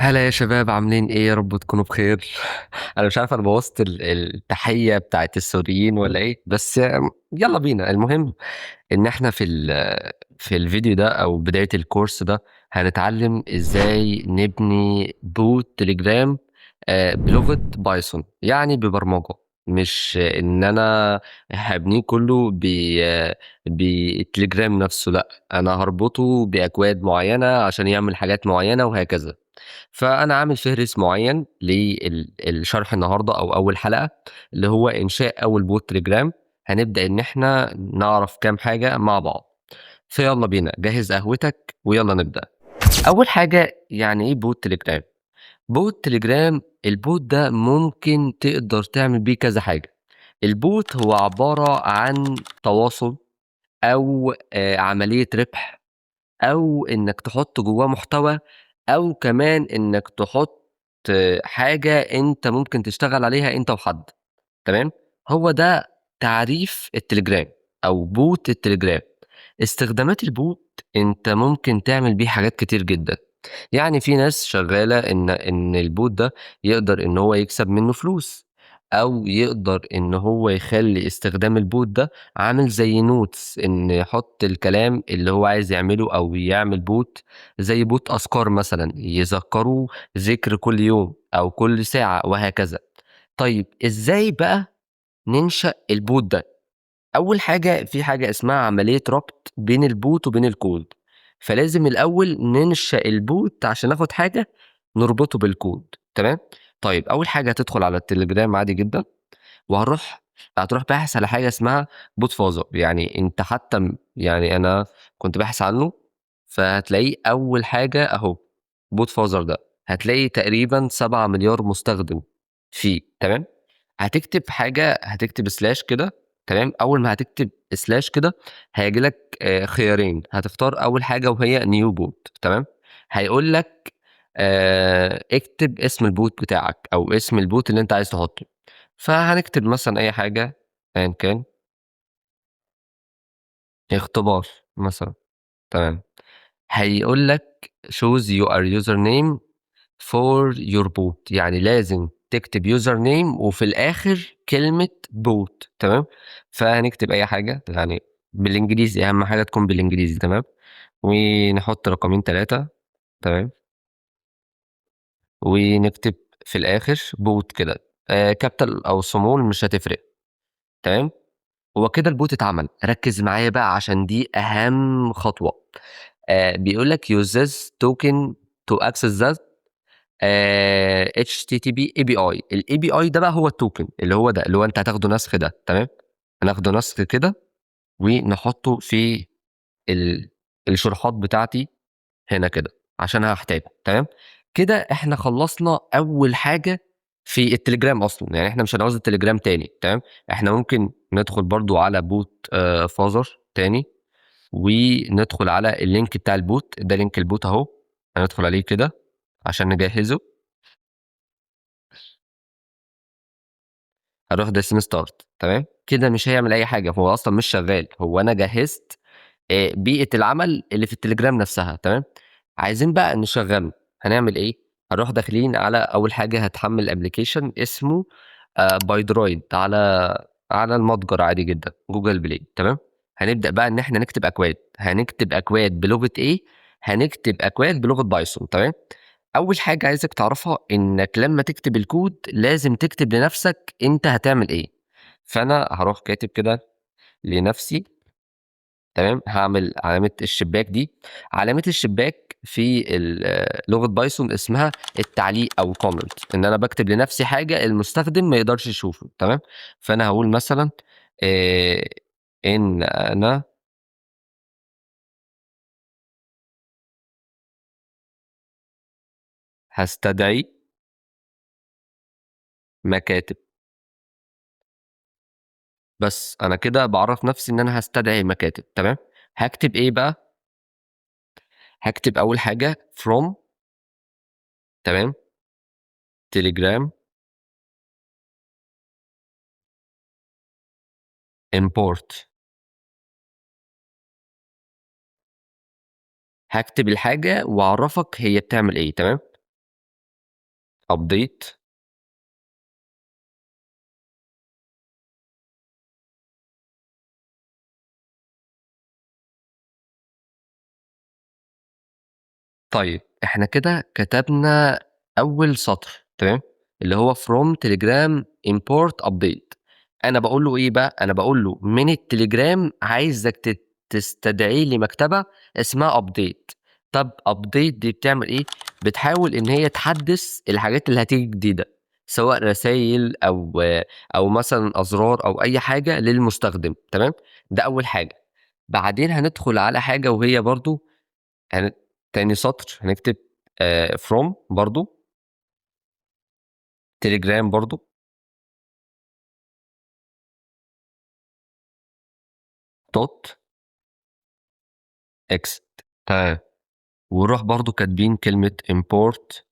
هلا يا شباب، عاملين ايه؟ يا رب تكونوا بخير. انا مش عارف انا بوظت التحية بتاعت السوريين ولا ايه، بس يلا بينا. المهم ان احنا في الفيديو ده او بداية الكورس ده هنتعلم ازاي نبني بوت تليجرام بلغة بايثون، يعني ببرمجة. مش ان انا هبنيه كله بالتليجرام نفسه، لا، انا هربطه باكواد معينة عشان يعمل حاجات معينة وهكذا. فانا عامل فهرس معين للشرح النهارده او اول حلقه، اللي هو انشاء اول بوت تليجرام. هنبدا ان احنا نعرف كام حاجه مع بعض. فيلا بينا، جهز قهوتك ويلا نبدا. اول حاجه، يعني ايه بوت تليجرام؟ بوت تليجرام، البوت ده ممكن تقدر تعمل بيه كذا حاجه. البوت هو عباره عن تواصل، او عمليه ربح، او انك تحط جواه محتوى، او كمان انك تحط حاجة انت ممكن تشتغل عليها انت وحد. تمام. هو ده تعريف التليجرام او بوت التليجرام. استخدامات البوت، انت ممكن تعمل بيه حاجات كتير جدا. يعني في ناس شغالة ان البوت ده يقدر ان هو يكسب منه فلوس، او يقدر ان هو يخلي استخدام البوت ده عامل زي نوتس، ان يحط الكلام اللي هو عايز يعمله، او يعمل بوت زي بوت اذكار مثلا يذكروا ذكر كل يوم او كل ساعة وهكذا. طيب ازاي بقى ننشأ البوت ده؟ اول حاجه، في حاجه اسمها عمليه ربط بين البوت وبين الكود. فلازم الاول ننشأ البوت عشان ناخد حاجه نربطه بالكود. تمام. طيب اول حاجه هتدخل على التليجرام عادي جدا، هتروح باحث على حاجه اسمها بوت فازر. يعني انت حتى يعني انا كنت باحث عنه، فهتلاقيه اول حاجه اهو. بوت فازر ده هتلاقي تقريبا 7 مليار مستخدم فيه. تمام. هتكتب سلاش كده. تمام. اول ما هتكتب سلاش كده هيجي لك خيارين. هتختار اول حاجه وهي نيو بوت. تمام. هيقول لك اكتب اسم البوت بتاعك او اسم البوت اللي انت عايز تحطه. فهنكتب مثلا اي حاجه ايا كان، اختبار مثلا. تمام. هيقول لك choose your username for your bot، يعني لازم تكتب يوزر نيم وفي الاخر كلمة بوت. تمام. فهنكتب اي حاجة يعني بالانجليزي، اهم حاجة تكون بالانجليزي. تمام. ونحط رقمين ثلاثة. تمام. ونكتب في الاخر بوت كده، كابيتال او سمول مش هتفرق. تمام. هو كده البوت اتعمل. ركز معايا بقى عشان دي اهم خطوة. بيقول لك use this token to access that HTTP API. الاي بي اي ده بقى هو التوكن، اللي هو انت هتاخده نسخ ده. تمام. هناخده نسخ كده ونحطه في ال... الشروحات بتاعتي هنا كده عشان هحتاجه. تمام. كده احنا خلصنا اول حاجة في التليجرام اصلا. يعني احنا مش هنعوز التليجرام تاني. تمام. احنا ممكن ندخل برضو على بوت فازر تاني، وندخل على اللينك بتاع البوت ده. لينك البوت اهو، هندخل عليه كده عشان نجهزه. هروح دايسين ستارت. تمام. كده مش هيعمل اي حاجه، هو اصلا مش شغال. هو انا جهزت بيئه العمل اللي في التليجرام نفسها. تمام. عايزين بقى نشغله. هنعمل ايه؟ هنروح داخلين على اول حاجه، هتحمل ابلكيشن اسمه بايدرويد على المتجر عادي جدا، جوجل بلاي. تمام. هنبدا بقى ان احنا نكتب اكواد. هنكتب اكواد بلغه ايه؟ هنكتب اكواد بلغه بايثون. تمام. اول حاجه عايزك تعرفها انك لما تكتب الكود لازم تكتب لنفسك انت هتعمل ايه. فانا هروح كاتب كده لنفسي. تمام. هعمل علامه الشباك دي. علامه الشباك في لغه بايثون اسمها التعليق او كومنت، ان انا بكتب لنفسي حاجه المستخدم ما يقدرش يشوفه. تمام. فانا هقول مثلا آه، ان انا هستدعي مكاتب. بس انا كده بعرف نفسي ان انا هستدعي مكاتب. تمام. هكتب ايه بقى؟ هكتب اول حاجه from. تمام. تليجرام import. هكتب الحاجه واعرفك هي بتعمل ايه. تمام. update. طيب إحنا كده كتبنا أول سطر تمام، اللي هو from telegram import update. أنا باقول له إيه بقى، أنا باقول له من التليجرام عايزك تستدعي لي مكتبة اسمها update. طب update دي بتعمل إيه، بتحاول إن هي تحدّث الحاجات اللي هتيجي جديدة، سواء رسايل أو مثلًا أزرار أو أي حاجة للمستخدم تمام، ده أول حاجة. بعدين هندخل على حاجة وهي برضه هن تاني سطر هنكتب from برضه تليجرام برضه dot exit تمام، ونروح برضه كاتبين كلمة import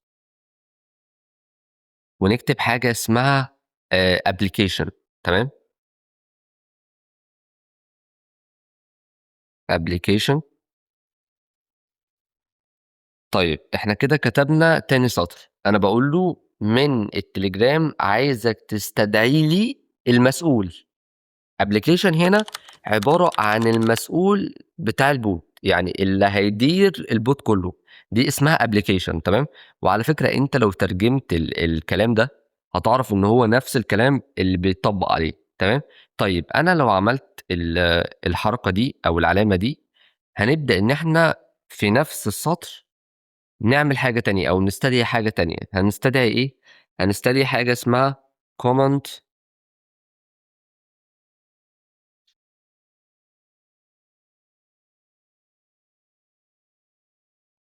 ونكتب حاجة اسمها application تمام، application. طيب إحنا كده كتبنا تاني سطر، أنا باقول له من التليجرام عايزك تستدعي لي المسؤول. application هنا عبارة عن المسؤول بتاع البوت، يعني اللي هيدير البوت كله، دي اسمها application تمام. وعلى فكرة انت لو ترجمت الكلام ده هتعرف ان هو نفس الكلام اللي بيطبق عليه تمام. طيب انا لو عملت الحركة دي او العلامة دي، هنبدأ ان احنا في نفس السطر نعمل حاجة تانية او نستدعي حاجة تانية. هنستدعي ايه؟ هنستدعي حاجة اسمها command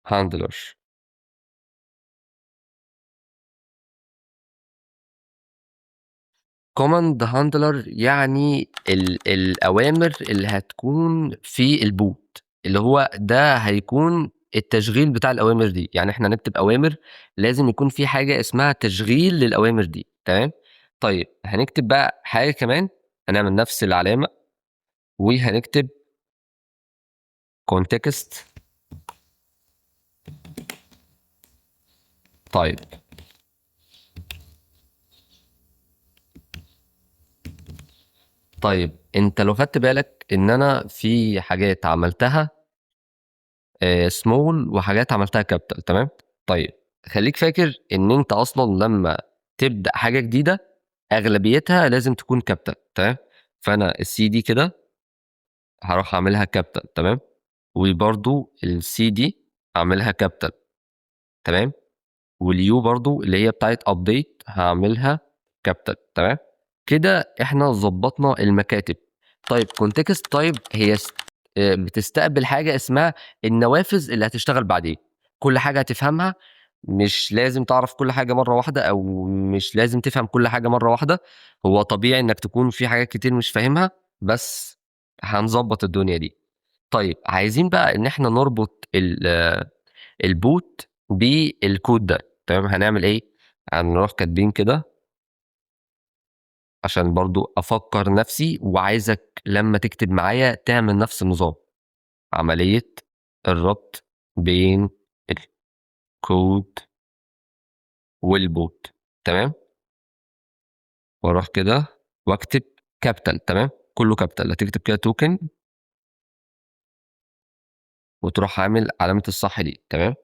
handler. command handler يعني الأوامر اللي هتكون في الboot، اللي هو ده هيكون التشغيل بتاع الأوامر دي. يعني إحنا هنكتب أوامر لازم يكون في حاجة اسمها تشغيل للأوامر دي تمام. طيب هنكتب بقى حاجة كمان، هنعمل نفس العلامة وهنكتب context type. طيب أنت لو خدت بالك إن أنا في حاجات عملتها small وحاجات عملتها capital تمام. طيب خلّيك فاكر إن أنت أصلًا لمّا تبدأ حاجة جديدة أغلبيتها لازم تكون capital تمام. فأنا الC دي كده هاروح أعملها capital تمام، وبرضه الC دي هاعملها capital تمام، والU برضه اللي هي بتاعة update هاعملها capital تمام. كده إحنا ضبّطنا المكاتب. طيب context type هي بتستقبل حاجة اسمها النوافذ اللي هتشتغل بعدين، كل حاجة هتفهمها، مش لازم تعرف كل حاجة مرّة واحدة أو مش لازم تفهم كل حاجة مرّة واحدة، هو طبيعي إنّك تكون في حاجات كتير مش فاهمها، بس هنضبّط الدنيا دي. طيب عايزين بقى إن إحنا نربط الboot بالكود ده تمام. هنعمل إيه؟ هنروح كاتبين كده عشان برضه أفكّر نَفْسي وعايزك لمّا تكتب معايا تعمل نَفْس النظام، عملية الربط بين الكود والبوت تمام. وأروح كده وأكتب capital تمام، كُلّه capital. هتكتب كده token وتروح عامل علامة الصح دي تمام.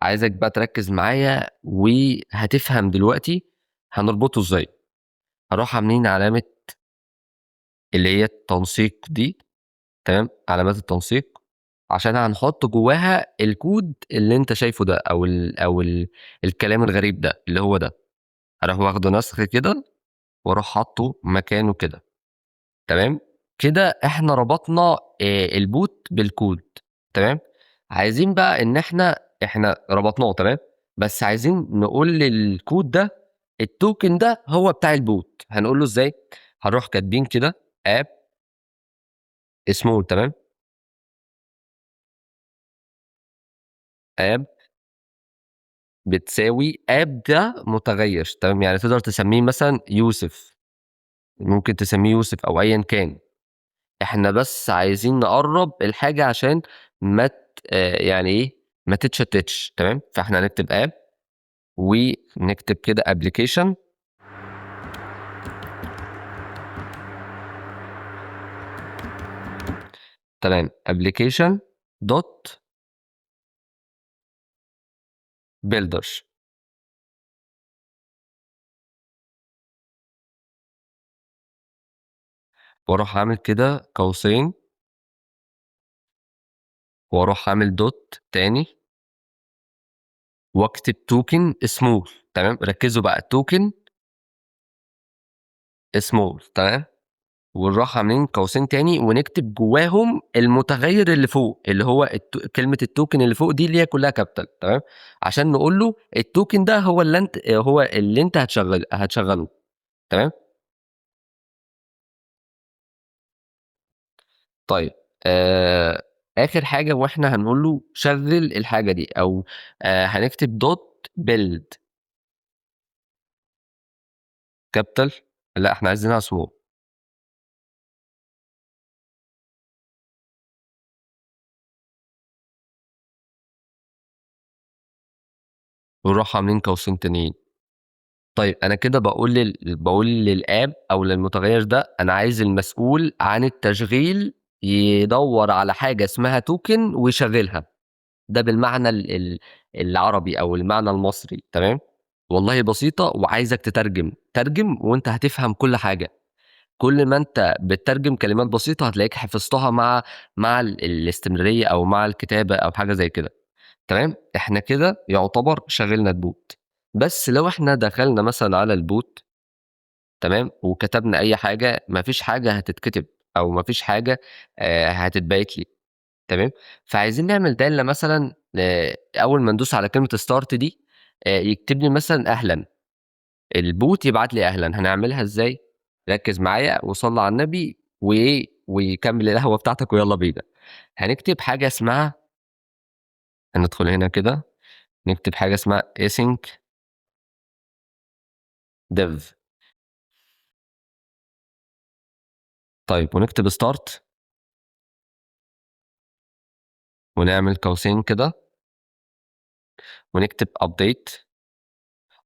عايزك بقى تركّز معايا وهتفهم دلوقتي هنربطه إزاي. هاروح عاملين علامة اللي هي التنسيق دي تمام، علامات التنسيق عشان هنحط جواها الكود اللي أنت شايفه ده أو الكلام الغريب ده اللي هو ده. هاروح واخده نسخ كده واروح حاطه مكانه كده تمام. كده إحنا ربطنا البوت بالكود تمام. عايزين بقى إن إحنا ربطناه تمام، بس عايزين نقول للكود ده الtoken ده هو بتاع البوت. هنقول له إزاي؟ هنروح كاتبين كده app اسمه تمام، app بتساوي app ده متغيّر تمام، يعني تقدر تسميه مثلًا يوسف، ممكن تسميه يوسف أو أيًا كان. إحنا بس عايزين نقرّب الحاجة عشان ما ت يعني إيه، ما تتشتتش تمام. فإحنا هنكتب app ونكتب كده application. تمام application dot builders. واروح عامل كده قوسين، واروح عامل دوت تاني، واكتب توكن سمول. تمام ركزوا بقى، توكن سمول. تمام ونروح عاملين قوسين تاني ونكتب جواهم المتغير اللي فوق، اللي هو كلمة التوكن اللي فوق دي اللي هي كلها كابيتال. تمام عشان نقول له التوكن ده هو اللي انت هتشغله. تمام. طيب اخر حاجة واحنا هنقول له شغل الحاجة دي، او هنكتب دوت بيلد كابيتال. لا احنا عايزينها سمول. ونروح عاملين قوسين تانيين. طيب انا كده بقول للاب او للمتغير ده انا عايز المسؤول عن التشغيل يدور على حاجه اسمها توكن ويشغلها. ده بالمعنى العربي او المعنى المصري. تمام. والله بسيطه، وعايزك ترجم وانت هتفهم كل حاجه. كل ما انت بتترجم كلمات بسيطه هتلاقيك حفظتها مع الاستمراريه او مع الكتابه او حاجه زي كده. تمام احنا كده يعتبر شغلنا البوت. بس لو احنا دخلنا مثلا على البوت، تمام، وكتبنا اي حاجه مفيش حاجه هتتكتب، او مفيش حاجه هتتبعت لي. تمام. فعايزين نعمل داله مثلا، اول ما ندوس على كلمه ستارت دي يكتب لي مثلا اهلا. البوت يبعت لي اهلا. هنعملها ازاي؟ ركز معايا وصلي على النبي ويكمل القهوه بتاعتك ويلا بينا. هنكتب حاجه اسمها، هندخل هنا كده نكتب حاجه اسمها async dev. طيب ونكتب ستارت ونعمل قوسين كده ونكتب ابديت.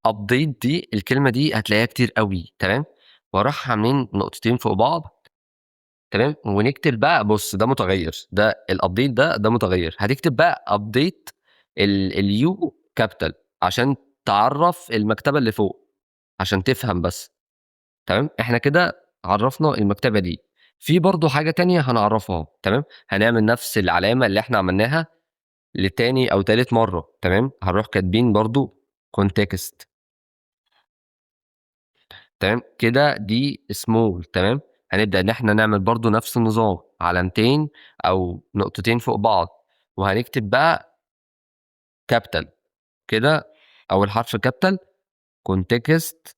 ابديت دي الكلمه دي هتلاقيها كتير قوي. تمام. وراح عاملين نقطتين فوق بعض. تمام ونكتب بقى، بص ده متغير، ده الابديت ده متغير. هتكتب بقى ابديت اليو كابيتال عشان تعرف المكتبه اللي فوق، عشان تفهم بس. تمام احنا كده عرفنا المكتبه دي. في برضو حاجه تانية هنعرفها. تمام هنعمل نفس العلامه اللي احنا عملناها لتاني او تالت مره. تمام هنروح كاتبين برضو كونتكست. تمام كده دي سمول. تمام هنبدا ان احنا نعمل برضو نفس النظام، علامتين او نقطتين فوق بعض، وهنكتب بقى كابيتال كده، اول حرف كابيتال كونتكست،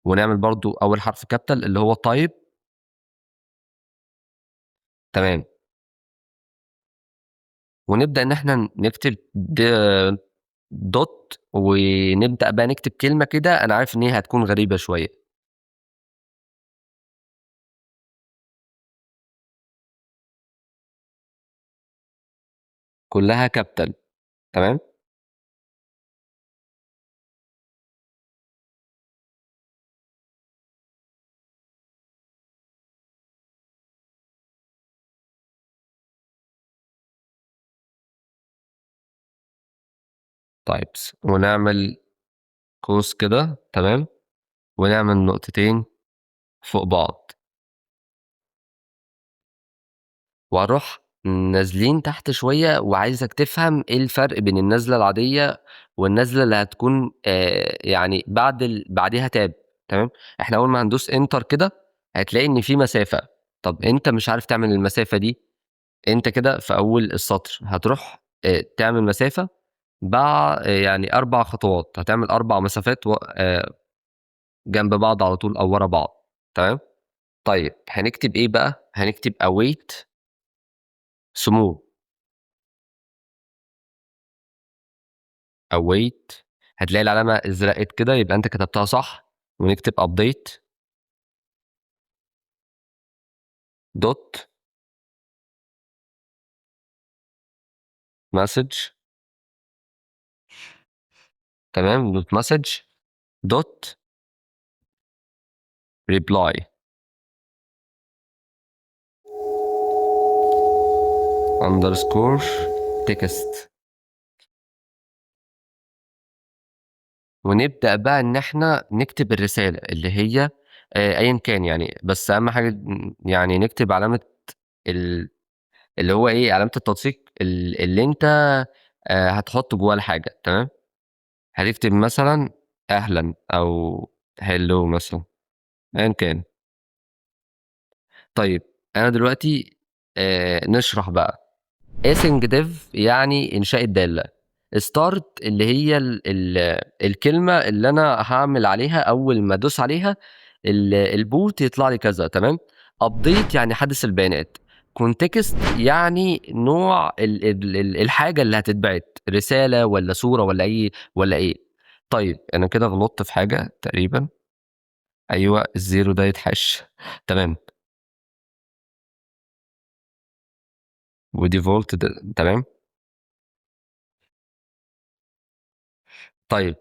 ونعمل برضو اول حرف كابيتال اللي هو تايب. تمام ونبدا ان احنا نكتب دوت، ونبدا بقى نكتب كلمه كده انا عارف ان هي هتكون غريبه شويه. كلها كابيتال. تمام. تايبس ونعمل قوس كده. تمام ونعمل نقطتين فوق بعض، وهنروح نازلين تحت شوية، وعايزك تفهم ايه الفرق بين النزلة العادية والنزلة اللي هتكون يعني بعديها تاب. تمام احنا اول ما هندوس انتر كده هتلاقي ان في مسافة. طب انت مش عارف تعمل المسافة دي، انت كده في اول السطر هتروح تعمل مسافة يعني 4 خطوات. هتعمل 4 مسافات جنب بعض على طول او ورا بعض. تمام. طيب هنكتب ايه بقى؟ هنكتب await smooth. await هتلاقي العلامة ازرقت كده، يبقى انت كتبتها صح. ونكتب update dot message تمام، دوت مسج دوت ريبلاي. اندرسكور تكست. ونبدأ بقى إن إحنا نكتب الرسالة اللي هي أيًا كان يعني، بس أهم حاجة يعني نكتب علامة ال اللي هو إيه، علامة التنسيق اللي أنت هتحط جواه الحاجة، تمام؟ هتكتب مثلًا أهلًا أو hello مثلًا، أيًا كان. طيب أنا دلوقتي نشرح بقى. async dev يعني إنشاء الدالة. start اللي هي الكلمة اللي أنا هاعمل عليها أول ما أدوس عليها البوت يطلع لي كذا، تمام. update يعني حدث البيانات. context يعني نوع الحاجة اللي هتتبعت، رسالة والّا صورة والّا إيه. طيب أنا كده غلطت في حاجة تقريبًا. أيوه الزيرو ده يتحش. تمام. وdefault ده تمام. طيب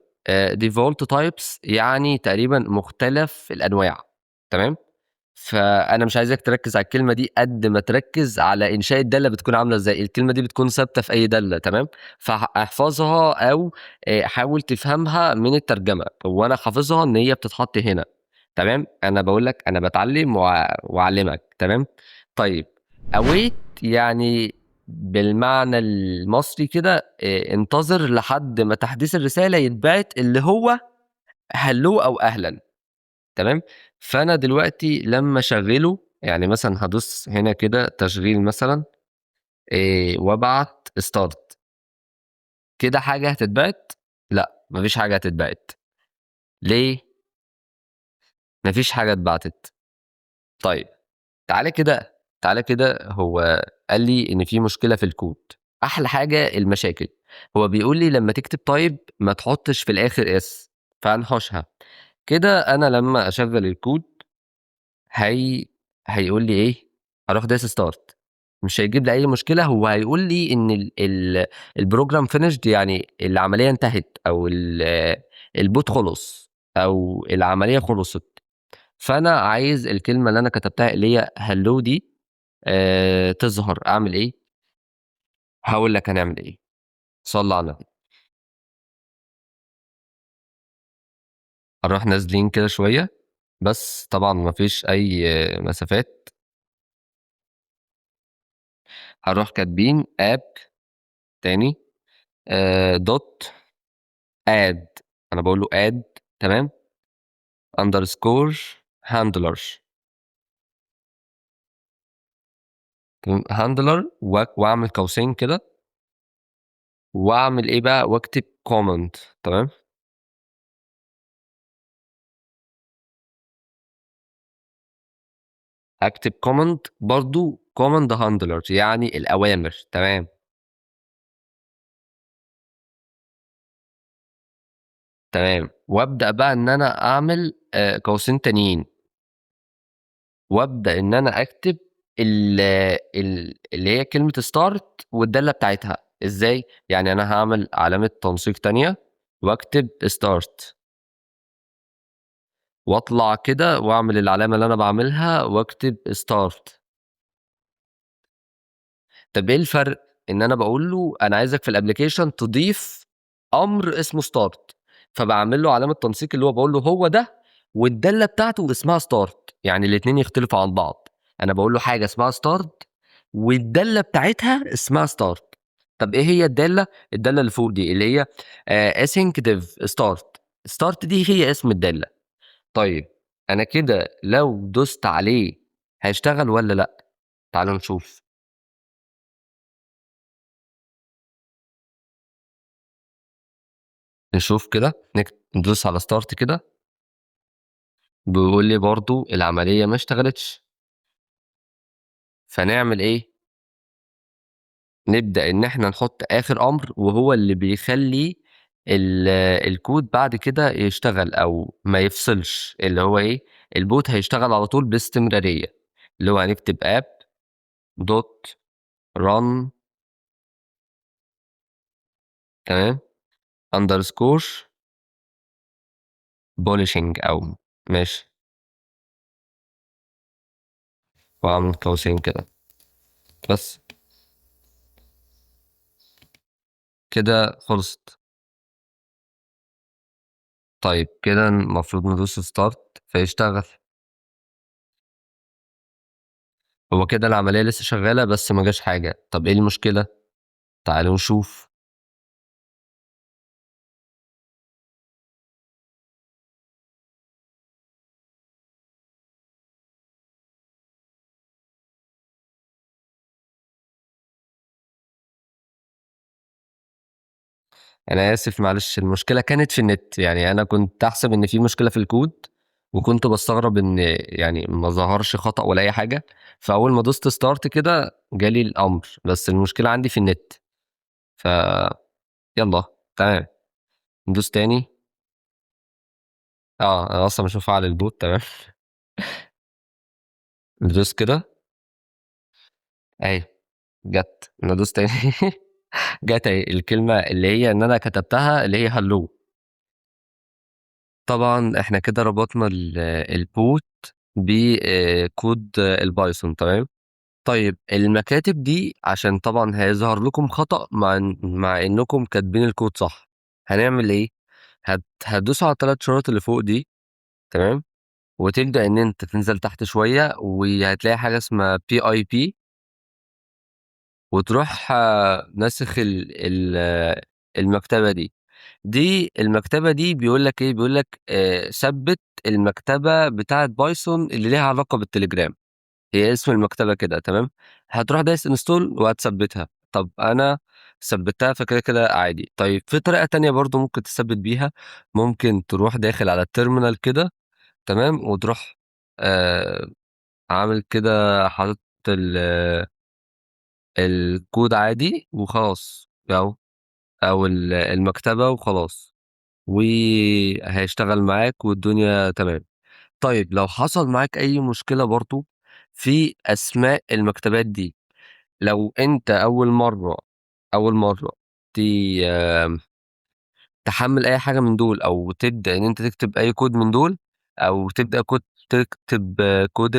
default types يعني تقريبًا مختلف الأنواع، تمام؟ فأنا مش عايزك تركّز على الكلمة دي قد ما تركّز على إنشاء الدالة بتكون عاملة إزاي. الكلمة دي بتكون ثابتة في أي دالة، تمام. احفظها أو حاول تفهمها من الترجمة، وأنا حافظها إن هي بتتحط هنا، تمام. أنا باقول لك أنا باتعلم واعلمك، تمام. طيب await يعني بالمعنى المصري كده انتظر لحد ما تحديث الرسالة يتبعت اللي هو hello أو أهلًا، تمام. فأنا دلوقتي لمّا أشغّله يعني مثلًا هادوس هنا كده تشغيل مثلًا وأبعت start. كده حاجة هتتبعت؟ لأ، ما فيش حاجة هتتبعت. ليه؟ ما فيش حاجة اتبعتت. طيب تعالَ كده هو قال لي إن في مشكلة في الكود. أحلى حاجة المشاكل. هو بيقول لي لمّا تكتب type ما تحطش في الآخر s، فهنحوشها. كده أنا لمّا أشغّل الكود هي هيقول لي إيه، هاروح دايس start. مش هيجيب لي أي مشكلة، هو هيقول لي إن الprogram finished يعني العملية انتهت أو البوت خلص أو العملية خلصت. فأنا عايز الكلمة اللي أنا كتبتها اللي هي hello دي تظهر. أعمل إيه؟ هاقول لك هنعمل إيه. صلّي على النبي. هنروح نازلين كده شوية، بس طبعًا ما فيش أي مسافات. هنروح كاتبين app تاني dot add. أنا باقول له add، تمام. underscore handlers، تمام. handler وأعمل قوسين كده، وأعمل إيه بقى، وأكتب comment، تمام. أكتب comment برضه command handlers يعني الأوامر، تمام. تمام. وأبدأ بقى إن أنا أعمل قوسين تانيين، وأبدأ إن أنا أكتب ال اللي هي كلمة start والدالة بتاعتها. إزاي؟ يعني أنا هاعمل علامة تنسيق تانية وأكتب start، وأطلع كده وأعمل العلامة اللي أنا باعملها وأكتب start. طب إيه الفرق؟ إن أنا باقول له أنا عايزك في الapplication تضيف أمر اسمه start، فباعمل له علامة تنسيق اللي هو باقول له هو ده، والدالة بتاعته اسمها start، يعني الاتنين يختلفوا عن بعض. أنا باقول له حاجة اسمها start والدالة بتاعتها اسمها start. طب إيه هي الدالة؟ الدالة اللي فوق دي اللي هي async dev start. start دي هي اسم الدالة. طيب أنا كده لو دوست عليه هيشتغل والّا لأ؟ تعالوا نشوف. نشوف كده ندوس على start كده، بيقول لي برضه العملية ما اشتغلتش. فنعمل إيه؟ نبدأ إن إحنا نحط آخر أمر وهو اللي بيخلّي الكود بعد كده يشتغل أو ما يفصلش، اللي هو إيه، البوت هيشتغل على طول باستمرارية. اللي هو هنكتب app dot run، تمام، underscore polishing أو ماشي، وأعمل قوسين كده بس. كده خلصت. طيب كده المفروض ندوس start فيشتغل. هو كده العملية لسه شغالة بس ما جاش حاجة. طب إيه المشكلة؟ تعالوا نشوف. أنا آسف معلش، المشكلة كانت في النت. يعني أنا كنت أحسب إن في مشكلة في الكود، وكنت بستغرب إن يعني ما ظهرش خطأ ولا أي حاجة. فأول ما دوست ستارت كده جالي الأمر، بس المشكلة عندي في النت. ف يلا تمام، ندوس تاني. اه انا اصلا مش مفعل البوت، تمام. ندوس كده اهي، جت. ندوس تاني. جت اهي الكلمة اللي هي ان انا كتبتها، اللي هي هلو. طبعا احنا كده ربطنا البوت بكود البايثون، تمام. طيب المكاتب دي عشان طبعا هيظهر لكم خطأ مع انكم كاتبين الكود صح. هنعمل ايه؟ هتدوس على الثلاث شروط اللي فوق دي، تمام. وتبدأ ان انت تنزل تحت شوية، وهتلاقي حاجة اسمها PIP. وتروح ناسخ المكتبة دي. المكتبة دي بيقول لك ايه؟ بيقول لك ثبت المكتبة بتاعة بايثون اللي ليها علاقة بالتليجرام. هي اسم المكتبة كده، تمام. هتروح دايس انستول وهتثبتها. طب انا ثبتها فكده كده عادي. طيب في طريقة تانية برضو ممكن تثبت بيها. ممكن تروح داخل على التيرمينال كده، تمام. وتروح آه عامل كده، حاطط الكود عادي وخلاص، او المكتبة وخلاص. وهيشتغل معاك والدنيا تمام. طيب لو حصل معاك اي مشكلة برضو في اسماء المكتبات دي، لو انت اول مرة تي تحمل اي حاجة من دول، او تبدأ ان انت تكتب اي كود من دول، او تبدأ تكتب كود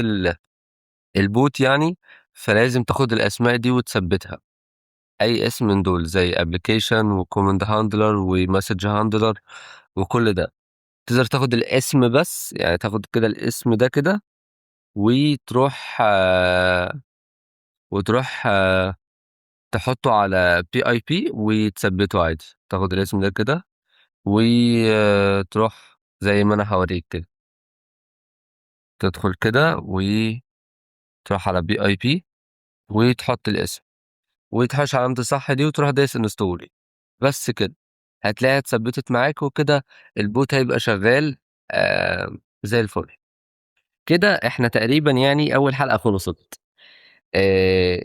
البوت يعني، فلازم تاخد الاسماء دي وتثبتها. اي اسم من دول زي ابلكيشن وكوماند هاندلر ومسج هاندلر وكل ده، تقدر تاخد الاسم بس. يعني تاخد كده الاسم ده كده، وتروح وتروح تحطه على PIP وتثبته عادي. تاخد الاسم ده كده وتروح زي ما انا هوريك كده، تدخل كده وتروح على PIP وتحط الاسم وتحوش علامة الصح دي وتروح دايس انستول. بس كده هتلاقيها اتثبتت معاك وكده. البوت هيبقى شغال زي الفل. كده احنا تقريبا يعني اول حلقة خلصت.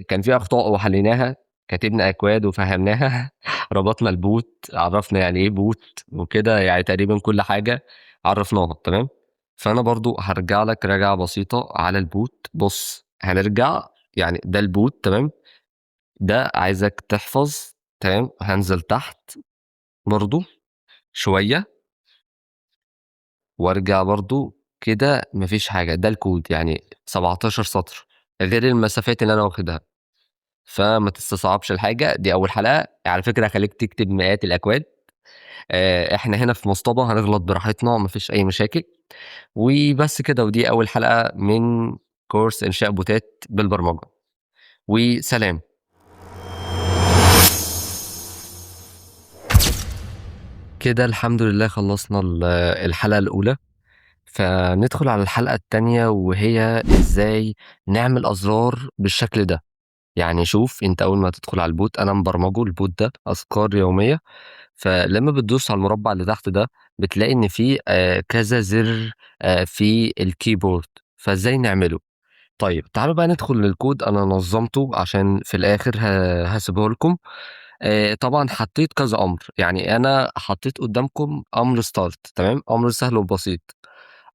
كان في اخطاء وحليناها، كتبنا اكواد وفهمناها. ربطنا البوت، عرفنا يعني ايه بوت وكده، يعني تقريبا كل حاجة عرفناها، تمام. فانا برضو هرجع لك رجعة بسيطة على البوت. بص هنرجع، يعني ده البوت، تمام. ده عايزك تحفظ، تمام. هنزل تحت برضو شوية وارجع برضو كده. مفيش حاجة، ده الكود يعني 17 سطر غير المسافات اللي انا واخدها. فما تستصعبش الحاجة دي. اول حلقة على فكرة هخليك تكتب مئات الاكواد. احنا هنا في مصطبة هنغلط براحتنا، مفيش اي مشاكل. وبس كده. ودي اول حلقة من كورس انشاء بوتات بالبرمجة. وسلام. كده الحمد لله خلصنا الحلقة الأولى. فندخل على الحلقة التانية، وهي ازاي نعمل أزرار بالشكل ده. يعني شوف انت اول ما تدخل على البوت، انا مبرمجه البوت ده اذكار يومية. فلما بتدوس على المربع اللي تحت ده، بتلاقي ان في كذا زر في الكيبورد. فازاي نعمله؟ طيب تعالوا بقى ندخل للكود. انا نظمته عشان في الاخر هسيبه لكم. طبعا حطيت كذا امر. يعني انا حطيت قدامكم امر ستارت، تمام. امر سهل وبسيط.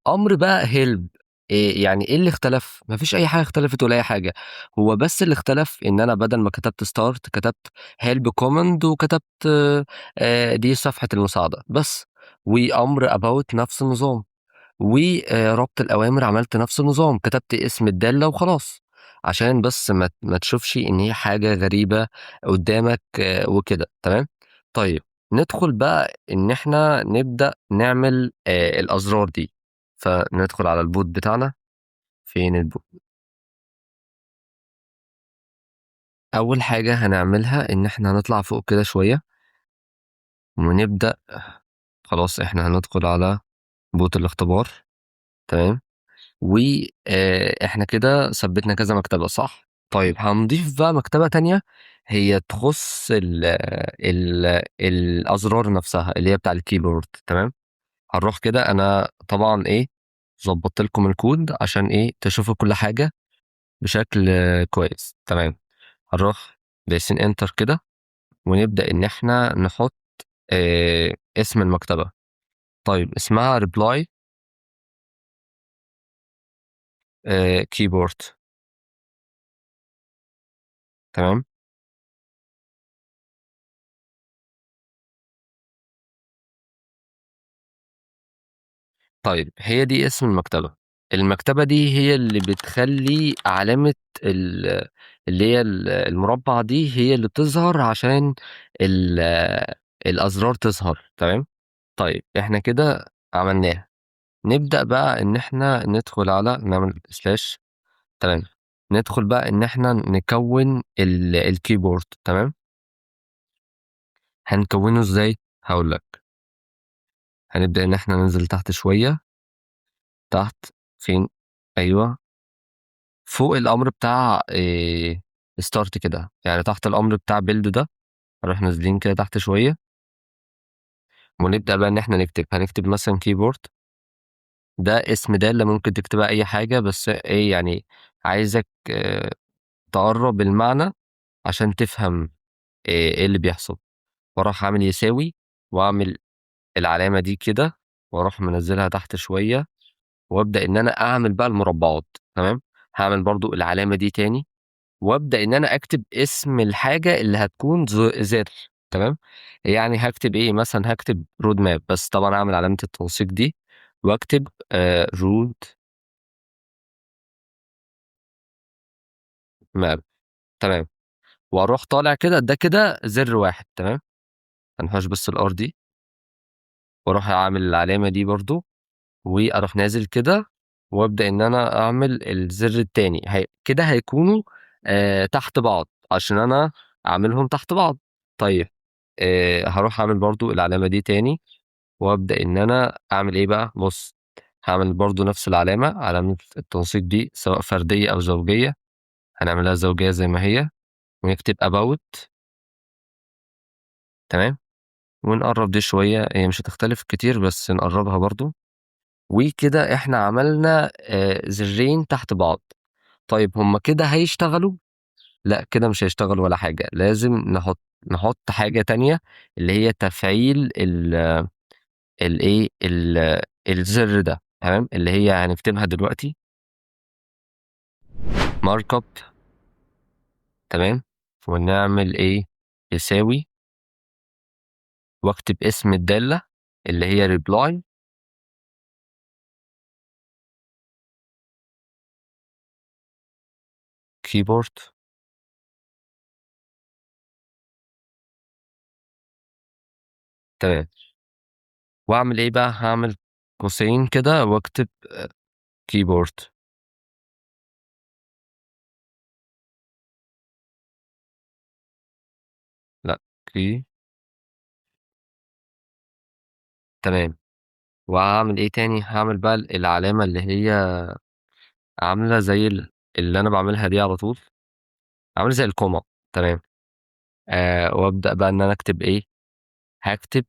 امر بقى هيلب، يعني ايه اللي اختلف؟ مفيش اي حاجه اختلفت ولا اي حاجه. هو بس اللي اختلف ان انا بدل ما كتبت ستارت كتبت هيلب كوماند، وكتبت دي صفحه المساعده بس. وأمر about نفس النظام، وربط الأوامر عملت نفس النظام، كتبت اسم الدالة وخلاص، عشان بس ما تشوفش إن هي حاجة غريبة قدامك وكده. تمام. طيب ندخل بقى إن إحنا نبدأ نعمل الأزرار دي. فندخل على البوت بتاعنا. فين البوت؟ أول حاجة هنعملها إن إحنا هنطلع فوق كده شوية ونبدأ. خلاص إحنا هندخل على بوت الاختبار. تمام. وإحنا كده ثبتنا كذا مكتبة، صح؟ طيب هنضيف بقى مكتبة تانية، هي تخص ال الأزرار نفسها اللي هي بتاع الكيبورد. تمام. هنروح كده، أنا طبعا إيه ظبطت لكم الكود عشان إيه تشوفوا كل حاجة بشكل كويس. تمام. هنروح دايسين انتر كده، ونبدأ إن إحنا نحط اسم المكتبة. طيب اسمها ريبلاي كيبورد. تمام. طيب هي دي اسم المكتبة. المكتبة دي هي اللي بتخلي علامة اللي هي المربع دي هي اللي بتظهر عشان الأزرار تظهر. تمام. طيب احنا كده عملناها. نبدأ بقى إن احنا ندخل على نعمل سلاش. تمام. ندخل بقى إن احنا نكون الكيبورد. تمام. هنكونه ازاي؟ هقول لك. هنبدأ إن احنا ننزل تحت شوية. تحت. فين؟ أيوه. فوق الامر بتاع ستارت كده، يعني تحت الامر بتاع بيلد ده. هنروح نازلين كده تحت شويه، ونبدا بقى ان احنا هنكتب مثلا كيبورد. ده اسم دالة ممكن تكتبها اي حاجه، بس ايه يعني عايزك تقرب المعنى عشان تفهم ايه اللي بيحصل. واروح اعمل يساوي، واعمل العلامه دي كده، واروح منزلها تحت شويه، وابدا ان انا اعمل بقى المربعات. تمام. هعمل برضو العلامه دي تاني، وابدا ان انا اكتب اسم الحاجه اللي هتكون زر. تمام. يعني هكتب ايه؟ مثلا هكتب رود ماب، بس طبعا اعمل علامه التنسيق دي، واكتب رود ماب. تمام. واروح طالع كده، ده كده زر واحد. تمام. هنحوش بس الار دي، واروح اعمل العلامه دي برضو، واروح نازل كده، وابدا ان انا اعمل الزر التاني. كده هيكونوا تحت بعض عشان انا اعملهم تحت بعض. طيب هروح اعمل برضو العلامه دي تاني، وابدا ان انا اعمل ايه بقى؟ بص، هعمل برضو نفس العلامه، علامه التنسيق دي سواء فرديه او زوجيه. هنعملها زوجيه زي ما هي، ونكتب about. تمام. ونقرب دي شويه، هي مش هتختلف كتير بس نقربها برضو. وكده احنا عملنا زرين تحت بعض. طيب هما كده هيشتغلوا؟ لا، كده مش هيشتغلوا ولا حاجه، لازم نحط حاجه تانية، اللي هي تفعيل الايه الزر ده. تمام. اللي هي هنكتبها دلوقتي مارك اب. تمام. ونعمل ايه؟ يساوي، واكتب اسم الدالة اللي هي ريبلاي كيبورد. تمام. واعمل ايه بقى؟ هعمل قوسين كده واكتب كيبورد. لا، كي. تمام. وهعمل ايه تاني؟ هعمل بقى العلامة اللي هي عاملة زي اللي انا بعملها دي على طول، عاملة زي الكوما. تمام. وابدأ بقى ان انا اكتب ايه؟ هكتب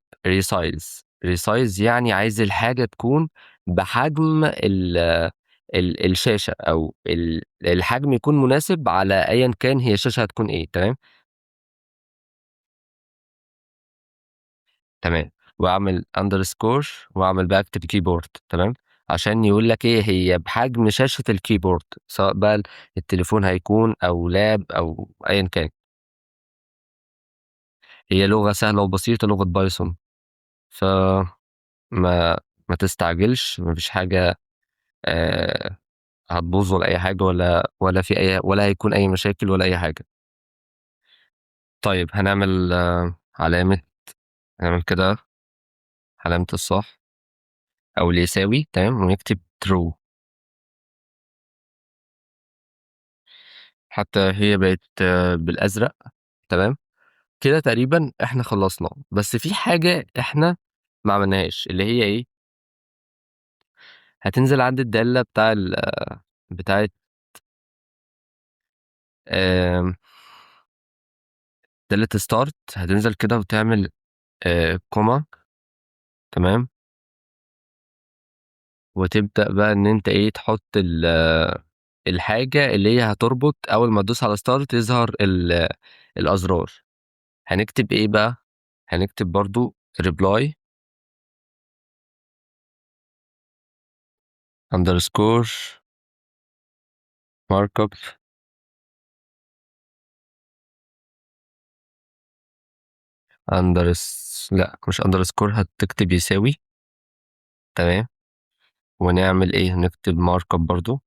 ريسايز يعني عايز الحاجة تكون بحجم الشاشة، أو الحجم يكون مناسب على أيا كان هي الشاشة هتكون إيه. تمام. تمام. وأعمل أندرسكور، وأعمل بقى أكتب كيبورد. تمام. عشان يقول لك إيه هي بحجم شاشة الكيبورد، سواء بقى التليفون هيكون أو لاب أو أيا كان. هي لغة سهلة وبسيطة، لغة بايثون. ما ما تستعجلش، ما فيش حاجة آآ هتبوظ ولا أي حاجة، ولا هيكون أي مشاكل ولا أي حاجة. طيب هنعمل علامة، هنعمل كده علامة الصح أو اللي يساوي، تمام، ونكتب true. حتى هي بقت بالأزرق، تمام. كده تقريبًا إحنا خلّصنا، بس في حاجة إحنا ما عملناهاش، اللي هي إيه، هتنزل عند الدالة بتاعة آمم دالة start، هتنزل كده وتعمل كوما، تمام، وتبدأ بقى إن أنت إيه، تحط الحاجة اللي هي هتربط أول ما تدوس على start يظهر الأزرار. هنكتب إيه بقى، هنكتب برضه reply underscore markup لأ مش underscore، هتكتب يساوي، تمام، ونعمل إيه، نكتب markup برضه،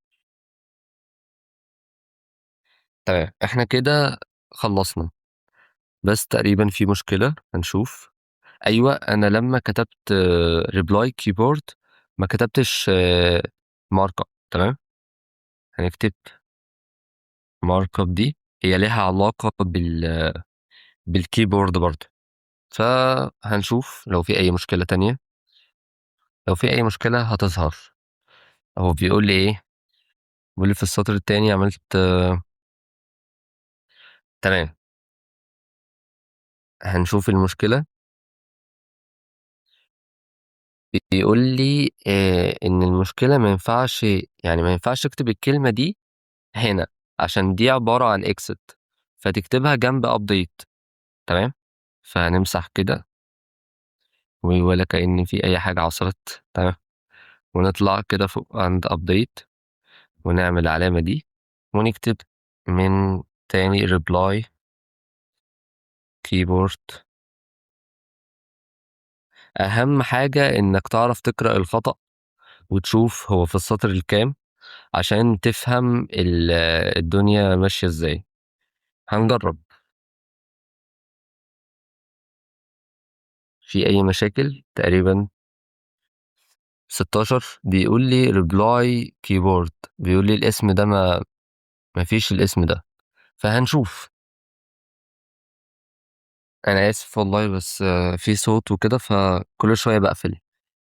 تمام. إحنا كده خلّصنا، بس تقريبًا في مشكلة، هنشوف. أيوه، أنا لمّا كتبت reply keyboard ما كتبتش markup، تمام. هنكتب markup دي هي ليها علاقة بالkeyboard برضه، فهنشوف لو في أي مشكلة تانية. لو في أي مشكلة هتظهر. هو بيقول لي إيه، بيقول لي في السطر التاني عملت تمام. هنشوف المشكلة. بيقول لي إن المشكلة ما ينفعش، يعني ما ينفعش أكتب الكلمة دي هنا، عشان دي عبارة عن exit، فتكتبها جنب update، تمام. فهنمسح كده ولا كأن في أي حاجة حصلت، تمام، ونطلع كده فوق عند update ونعمل العلامة دي ونكتب من تاني reply keyboard. أهم حاجة إنك تعرف تقرأ الخطأ وتشوف هو في السطر الكام عشان تفهم الدنيا ماشية إزاي. هنجرب. في أي مشاكل تقريبا 16 بيقول لي reply keyboard، بيقول لي الاسم ده ما فيش الاسم ده، فهنشوف. أنا آسف والله، بس في صوت وكده فكل شوية باقفل.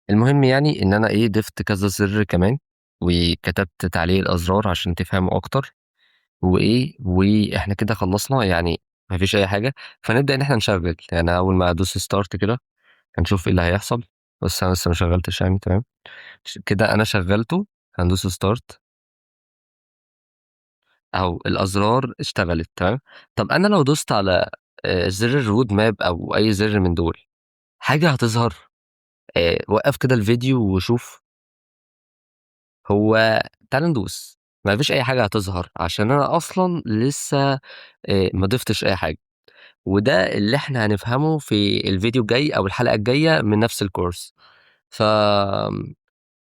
المهم يعني إن أنا إيه، ضِفت كذا زر كمان وكتبت تعليق الأزرار عشان تفهموا أكتر وإيه، وإحنا كده خلّصنا، يعني ما فيش أي حاجة. فنبدأ إن إحنا نشغّل، يعني أول ما أدوس start كده هنشوف إيه اللي هيحصل. بس أنا لسه ما شغّلتش يعني، تمام. كده أنا شغّلته، هندوس start أهو الأزرار اشتغلت، تمام. طَب أنا لو دوست على زر الroad map أو أي زر من دول، حاجة هتظهر؟ وقّف كده الفيديو وشوف. هو تعالَ ندوس، ما فيش أي حاجة هتظهر عشان أنا أصلًا لسه ما ضفتش أي حاجة، وده اللي إحنا هنفهمه في الفيديو الجاي أو الحلقة الجاية من نفس الcourse. ف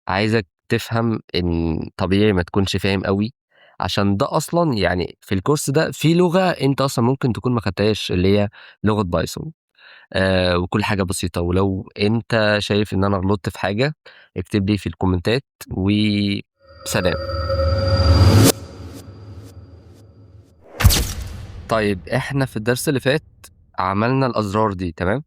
عايزك تفهم إن طبيعي ما تكونش فاهم أوي، عشان ده أصلًا يعني في الcourse ده في لغة أنت أصلًا ممكن تكون ما خدتهاش، اللي هي لغة بايثون. وكل حاجة بسيطة، ولو أنت شايف إن أنا غلطت في حاجة اكتب لي في الكومنتات، وسلام. طيب إحنا في الدرس اللي فات عملنا الأزرار دي، تمام.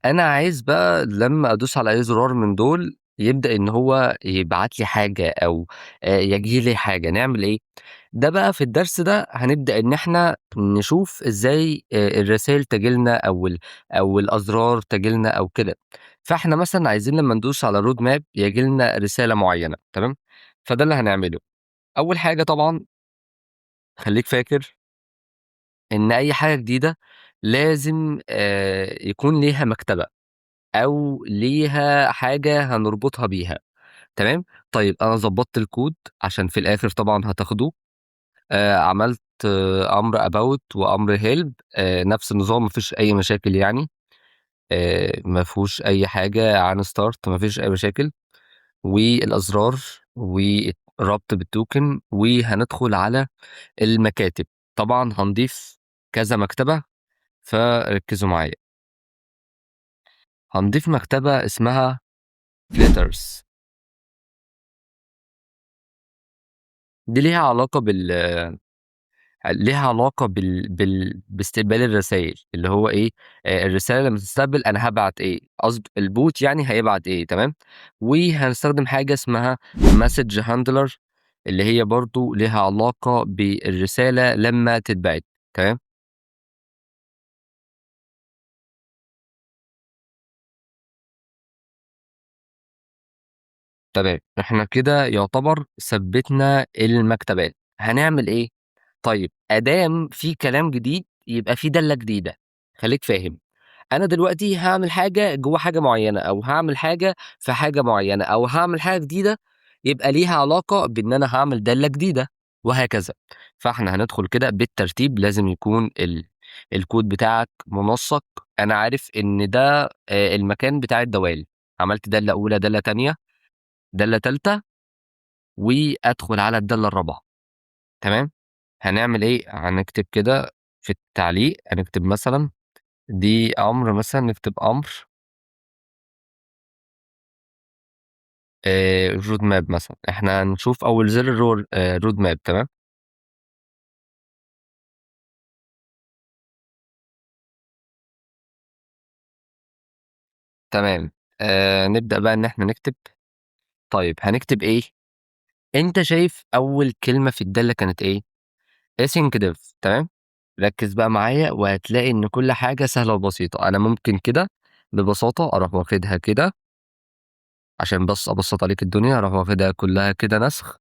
أنا عايز بقى لمّا أدوس على أي زرار من دول يبدأ إن هو يبعت لي حاجة أو يجي لي حاجة، نعمل إيه؟ ده بقى في الدرس ده هنبدأ إن إحنا نشوف إزاي الرسايل تيجي لنا أو الأزرار تيجي لنا أو كده. فإحنا مثلًا عايزين لمّا ندوس على road map ييجي لنا رسالة معيّنة، تمام. فده اللي هنعمله. أول حاجة طبعًا خلّيك فاكر إن أي حاجة جديدة لازم يكون ليها مكتبة أو ليها حاجة هنربطها بيها، تمام. طيب أنا ضبطت الكود عشان في الآخر طبعًا هتاخدوه. عملت أمر about وأمر help، نفس النظام ما فيش أي مشاكل يعني. ما فيهوش أي حاجة عن start، ما فيش أي مشاكل، والأزرار والربط بالtoken، وهندخل على المكاتب. طبعًا هنضيف كذا مكتبة، فركّزوا معايا. هنضيف مكتبة اسمها flitters. دي باستقبال الرسايل، اللي هو إيه، الرسالة لمّا تستقبل أنا هابعت إيه، البوت يعني هيبعت إيه، تمام. وهنستخدم حاجة اسمها message handler، اللي هي برضه ليها علاقة بالرسالة لمّا تتبعت، تمام. تمام، إحنا كده يعتبر ثبّتنا المكتبات. هنعمل إيه؟ طيب أدام في كلام جديد يبقى في دالة جديدة، خلّيك فاهم. أنا دلوقتي هاعمل حاجة جوّه حاجة معيّنة، أو هاعمل حاجة في حاجة معيّنة، أو هاعمل حاجة جديدة يبقى ليها علاقة بإن أنا هاعمل دالة جديدة، وهكذا. فإحنا هندخل كده بالترتيب، لازم يكون الكود بتاعك منسّق. أنا عارف إن ده المكان بتاع الدوال. عملت دالة أولى، دالة تانية، دالة تالتة، وأدخل على الدالة الرابعة، تمام. هنعمل إيه، هنكتب كده في التعليق، هنكتب مثلًا دي أمر، مثلًا نكتب أمر road map مثلًا. إحنا هنشوف أول زر road map، تمام. تمام. نبدأ بقى إن إحنا نكتب. طيب هنكتب إيه؟ أنت شايف أول كلمة في الدالة كانت إيه؟ async dev، تمام. ركّز بقى معايا وهتلاقي إن كل حاجة سهلة وبسيطة. أنا ممكن كده ببساطة أروح واخدها كده، عشان بس أبسّط عليك الدنيا، أروح واخدها كلّها كده نسخ،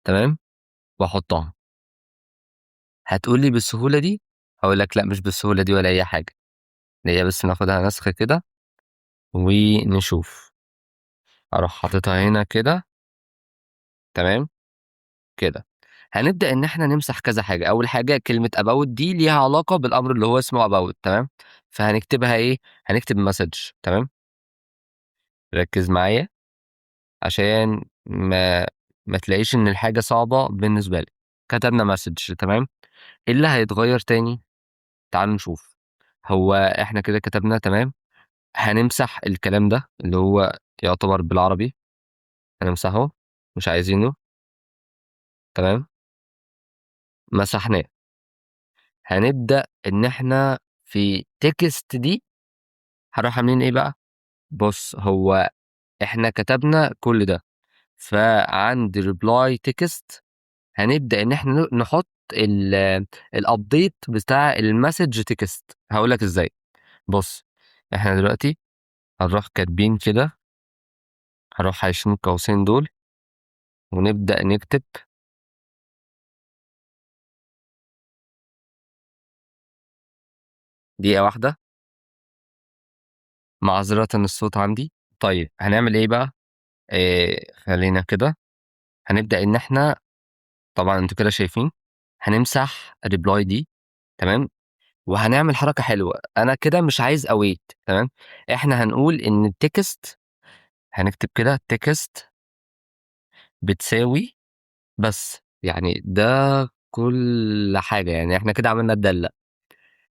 تمام، وأحطها. هتقول لي بالسهولة دي؟ هاقول لك لأ، مش بالسهولة دي ولا أي حاجة. هي بس ناخدها نسخ كده ونشوف. أروح حاططها هنا كده، تمام، كده. هنبدأ إن إحنا نمسح كذا حاجة. أول حاجة كلمة about دي ليها علاقة بالأمر اللي هو اسمه about، تمام. فهنكتبها إيه، هنكتب message، تمام. ركّز معايا عشان ما تلاقيش إن الحاجة صعبة بالنسبة لك. كتبنا message، تمام. إيه اللي هيتغيّر تاني؟ تعالَ نشوف. هو إحنا كده كتبنا، تمام. هنمسح الكلام ده اللي هو يعتبر بالعربي، هنمسحه، مش عايزينه، تمام. مسحناه. هنبدأ إن إحنا في text دي هنروح عاملين إيه بقى. بُص، هو إحنا كتبنا كل ده، فعند reply text هنبدأ إن إحنا نحط الupdate بتاع الmessage text. هاقول لك إزاي. بُص، إحنا دلوقتي هنروح كاتبين كده، هاروح حاشين القوسين دول، ونبدأ نكتب. دقيقة واحدة، معذرةً الصوت عندي. طيب هنعمل إيه بقى. خلّينا كده، هنبدأ إن إحنا، طبعًا أنتم كده شايفين، هنمسح reply دي، تمام. وهنعمل حركة حلوة، أنا كده مش عايز await، تمام. إحنا هنقول إن الtext، هنكتب كده text بتساوي بس، يعني ده كل حاجة، يعني إحنا كده عملنا الدالة.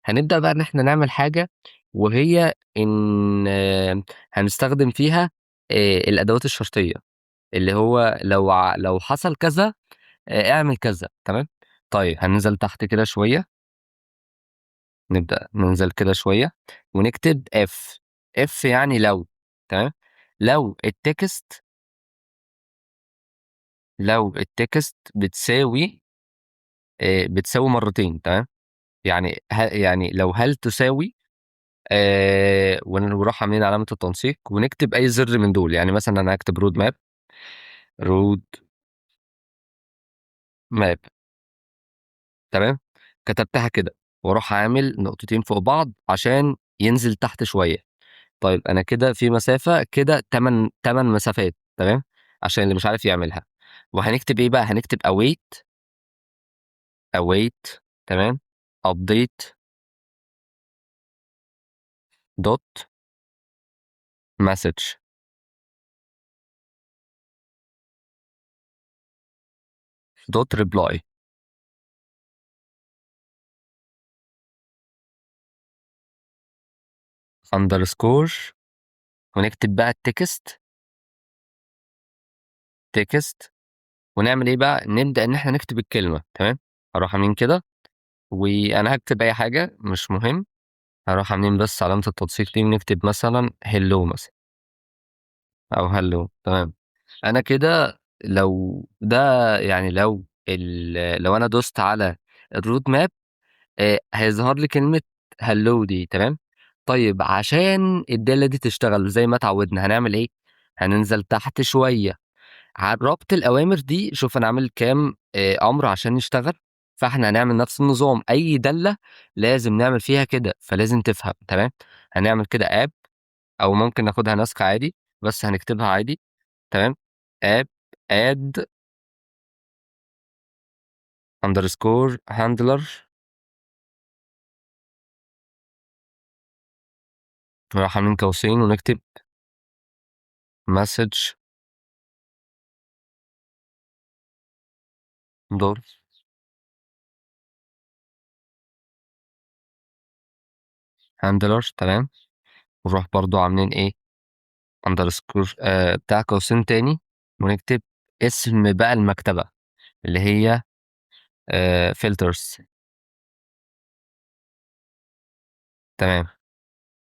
هنبدأ بقى إن إحنا نعمل حاجة، وهي إن هنستخدم فيها الأدوات الشرطية، اللي هو لو حصل كذا اعمل كذا، تمام. طيب هننزل تحت كده شوية، نبدأ ننزل كده شوية ونكتب if يعني لو، تمام. لو الtext لو الtext بتساوي مرتين، تمام. يعني لو هل تساوي، ونروح عاملين علامة التنسيق ونكتب أي زر من دول. يعني مثلًا أنا هاكتب road map، تمام. كتبتها كده، وأروح عامل نقطتين فوق بعض عشان ينزل تحت شوية. طيب أنا كده في مسافة كده 8 مسافات، تمام، عشان اللي مش عارف يعملها. وهنكتب إيه بقى، هنكتب await، تمام، update dot message dot reply underscore، ونكتب بقى التكست تكست، ونعمل إيه بقى، نبدأ إن إحنا نكتب الكلمة. تمام، هاروح عاملين كده، وأنا هاكتب أي حاجة مش مهم، هاروح عاملين بس علامة التنسيق دي ونكتب مثلًا hello مثلًا أو hello. تمام، أنا كده لو ده يعني لو أنا دوست على الroad map هيظهر لي كلمة hello دي. تمام، طيب عشان الدالة دي تشتغل زي ما اتعودنا هنعمل إيه؟ هننزل تحت شوية ربط الأوامر دي. شوف أنا عامل كام أمر عشان يشتغل، فإحنا هنعمل نفس النظام، أي دالة لازم نعمل فيها كده، فلازم تفهم. تمام، هنعمل كده app، أو ممكن ناخدها نسخ عادي بس هنكتبها عادي. تمام، app add underscore handler، نروح عاملين قوسين ونكتب message dot handler. تمام، ونروح برضو عاملين ايه underscore بتاع قوسين تاني، ونكتب اسم بقى المكتبة اللي هي filters. تمام،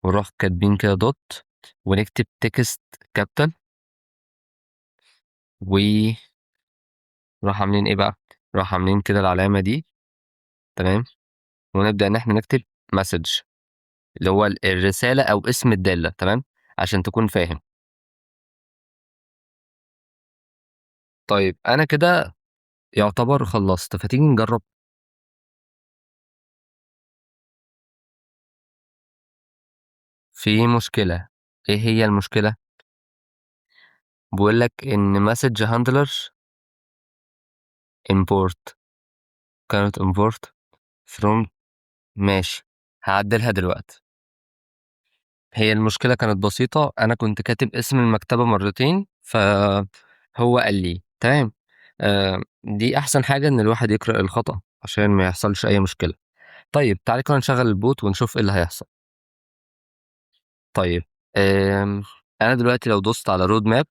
ونروح كاتبين كده دوت، ونكتب تكست كابيتال، ونروح عاملين ايه بقى، نروح عاملين كده العلامة دي. تمام، ونبدأ ان احنا نكتب مسج اللي هو الرسالة او اسم الدالة. تمام، عشان تكون فاهم. طيب انا كده يعتبر خلصت، فتيجي نجرب. في مشكلة. ايه هي المشكلة؟ بيقول لك ان مسج هاندلر import كانت import from. ماشي، هعدلها دلوقتي. هي المشكلة كانت بسيطة، أنا كنت كاتب اسم المكتبة مرتين فهو قال لي تمام. دي أحسن حاجة إن الواحد يقرأ الخطأ عشان ما يحصلش أي مشكلة. طيب تعالى كده نشغل البوت ونشوف إيه اللي هيحصل. طيب آم، أنا دلوقتي لو دوست على رود ماب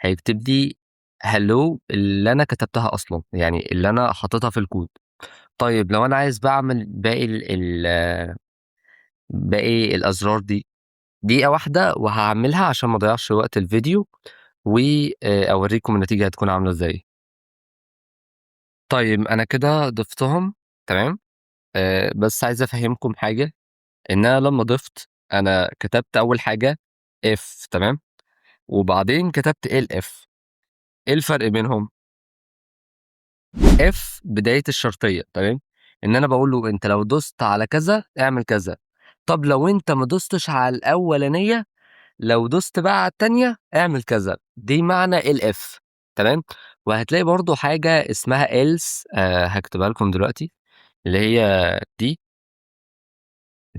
هيكتب لي هلو اللي أنا كتبتها أصلا، يعني اللي أنا حاططها في الكود. طيب لو أنا عايز بعمل باقي الأزرار دي دقيقة واحدة وهاعملها عشان ما اضيعش وقت الفيديو، وأوريكم النتيجة هتكون عاملة ازاي. طيب أنا كده ضفتهم. تمام، بس عايز أفهمكم حاجة، إن أنا لما ضفت أنا كتبت أول حاجة if. تمام، وبعدين كتبت elif. إيه الفرق بينهم؟ if بداية الشرطية. تمام، إن أنا بقول له أنت لو دوست على كذا اعمل كذا. طب لو أنت ما دوستش على الأولانية، لو دوست بقى على التانية اعمل كذا، دي معنى الف. تمام، وهتلاقي برضو حاجة اسمها else هكتبها لكم دلوقتي، اللي هي دي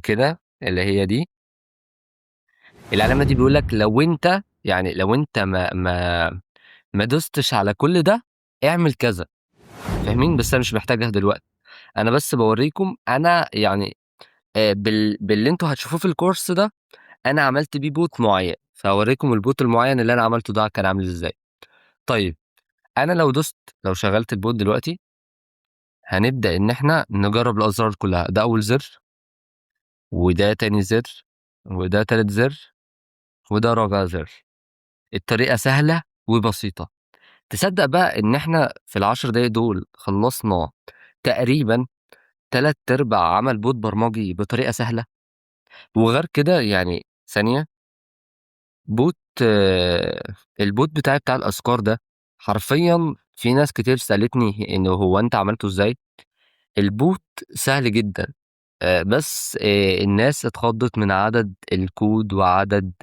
كده، اللي هي دي العلامة دي. بيقول لك لو انت يعني لو انت ما دوستش على كل ده اعمل كذا. فاهمين؟ بس انا مش محتاجها دلوقتي، انا بس بوريكم انا يعني باللي انتوا هتشوفوه في الكورس ده انا عملت بيه بوت معين، فاوريكم البوت المعين اللي انا عملته ده كان عامل ازاي. طيب انا لو شغلت البوت دلوقتي هنبدأ ان احنا نجرب الازرار كلها. ده اول زر، وده تاني زر، وده تالت زر، وده رابع زر. الطريقة سهلة وبسيطة. تصدق بقى ان احنا في ال10 دقايق دول خلصنا تقريبا 3/4 عمل بوت برمجي بطريقة سهلة. وغير كده يعني ثانية، بوت البوت بتاع الأذكار ده حرفيا في ناس كتير سألتني إنه هو أنت عملته إزاي. البوت سهل جدا، بس الناس اتخضت من عدد الكود وعدد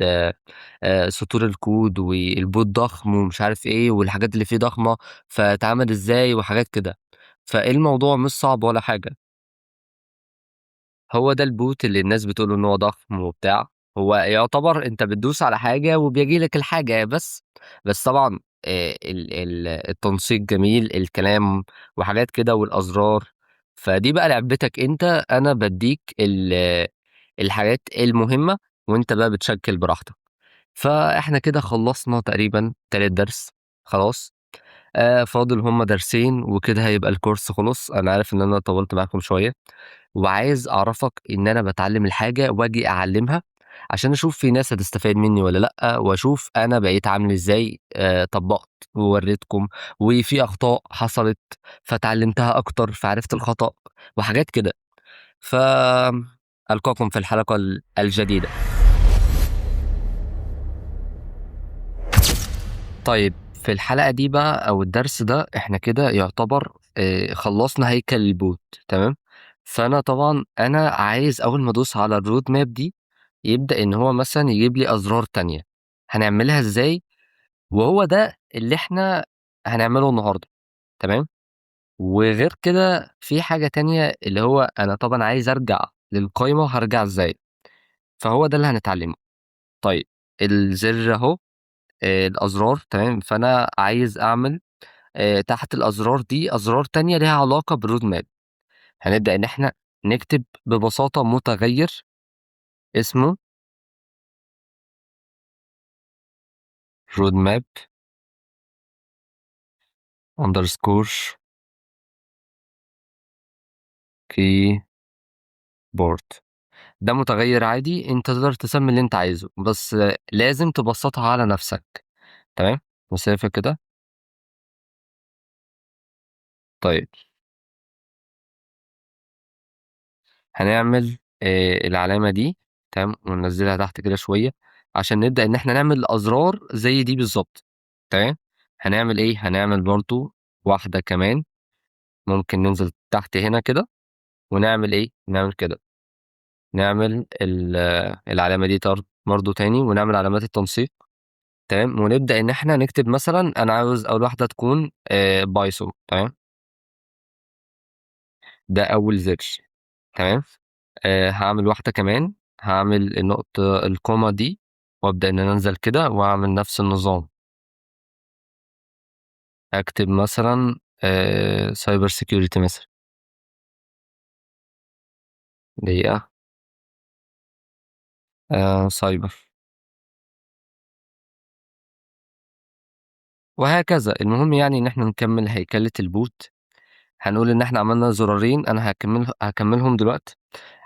سطور الكود، والبوت ضخم ومش عارف ايه والحاجات اللي فيه ضخمة، فاتعمل ازاي وحاجات كده. فالموضوع مش صعب ولا حاجة. هو ده الboot اللي الناس بتقول إن هو ضخم وبتاع، هو يعتبر أنت بتدوس على حاجة وبييجي لك الحاجة بس طبعًا التنسيق جميل، الكلام وحاجات كده والأزرار، فدي بقى لعبتك أنت، أنا بادّيك الحاجات المهمة وأنت بقى بتشكِّل براحتك. فإحنا كده خلّصنا تقريبًا تالت درس، خلاص، فاضل هُم درسين وكده هيبقى الcourse خلص. أنا عارف إن أنا طوّلت معاكم شوية، وعايز أعرّفك إن أنا باتعلّم الحاجة وآجي أعلّمها، عشان أشوف في ناس هتستفاد منّي والّا لأ، وأشوف أنا بقيت عامل إزاي، طبّقت وورّيتكم، وفي أخطاء حصلت فاتعلّمتها أكتر، فعرفت الخطأ وحاجات كده. ألقاكم في الحلقة الجديدة. طيب في الحلقة دي بقى أو الدرس ده إحنا كده يعتبر خلّصنا هيكل البوت، تمام. فأنا طبعًا أنا عايز أول ما أدوس على الroad map دي يبدأ إن هو مثلًا يجيب لي أزرار تانية، هنعملها إزاي؟ وهو ده اللي إحنا هنعمله النهارده، تمام. وغير كده في حاجة تانية اللي هو أنا طبعًا عايز أرجع للقايمة، هارجع إزاي؟ فهو ده اللي هنتعلمه. طيب الزر أهو، الأزرار، تمام. فأنا عايز أعمل تحت الأزرار دي أزرار تانية ليها علاقة بالroad map. هنبدأ إن إحنا نكتب ببساطة متغير اسمه road map underscore keyboard. ده متغير عادي، أنت تقدر تسمي اللي أنت عايزه، بس لازم تبسطها على نفسك، تمام. مسافة كده. طيب هنعمل العلامة دي، تمام، وننزلها تحت كده شوية عشان نبدأ إن إحنا نعمل أزرار زي دي بالظبط، تمام. هنعمل إيه؟ هنعمل برضه واحدة كمان، ممكن ننزل تحت هنا كده ونعمل إيه؟ نعمل كده، نعمل العلامة دي برضه تاني ونعمل علامات التنسيق، تمام. ونبدأ إن إحنا نكتب مثلًا أنا عاوز أول واحدة تكون بايثون، تمام. ده أول زر، تمام. هاعمل واحدة كمان، هاعمل النقطة الكومة دي وأبدأ إن أنا أنزل كده وأعمل نفس النظام، أكتب مثلًا cyber security مثلًا، دقيقة، cyber، وهكذا. المهم يعني إن إحنا نكمّل هيكلة الboot. هنقول إن إحنا عملنا زرارين، أنا هاكمّلهم دلوقتي.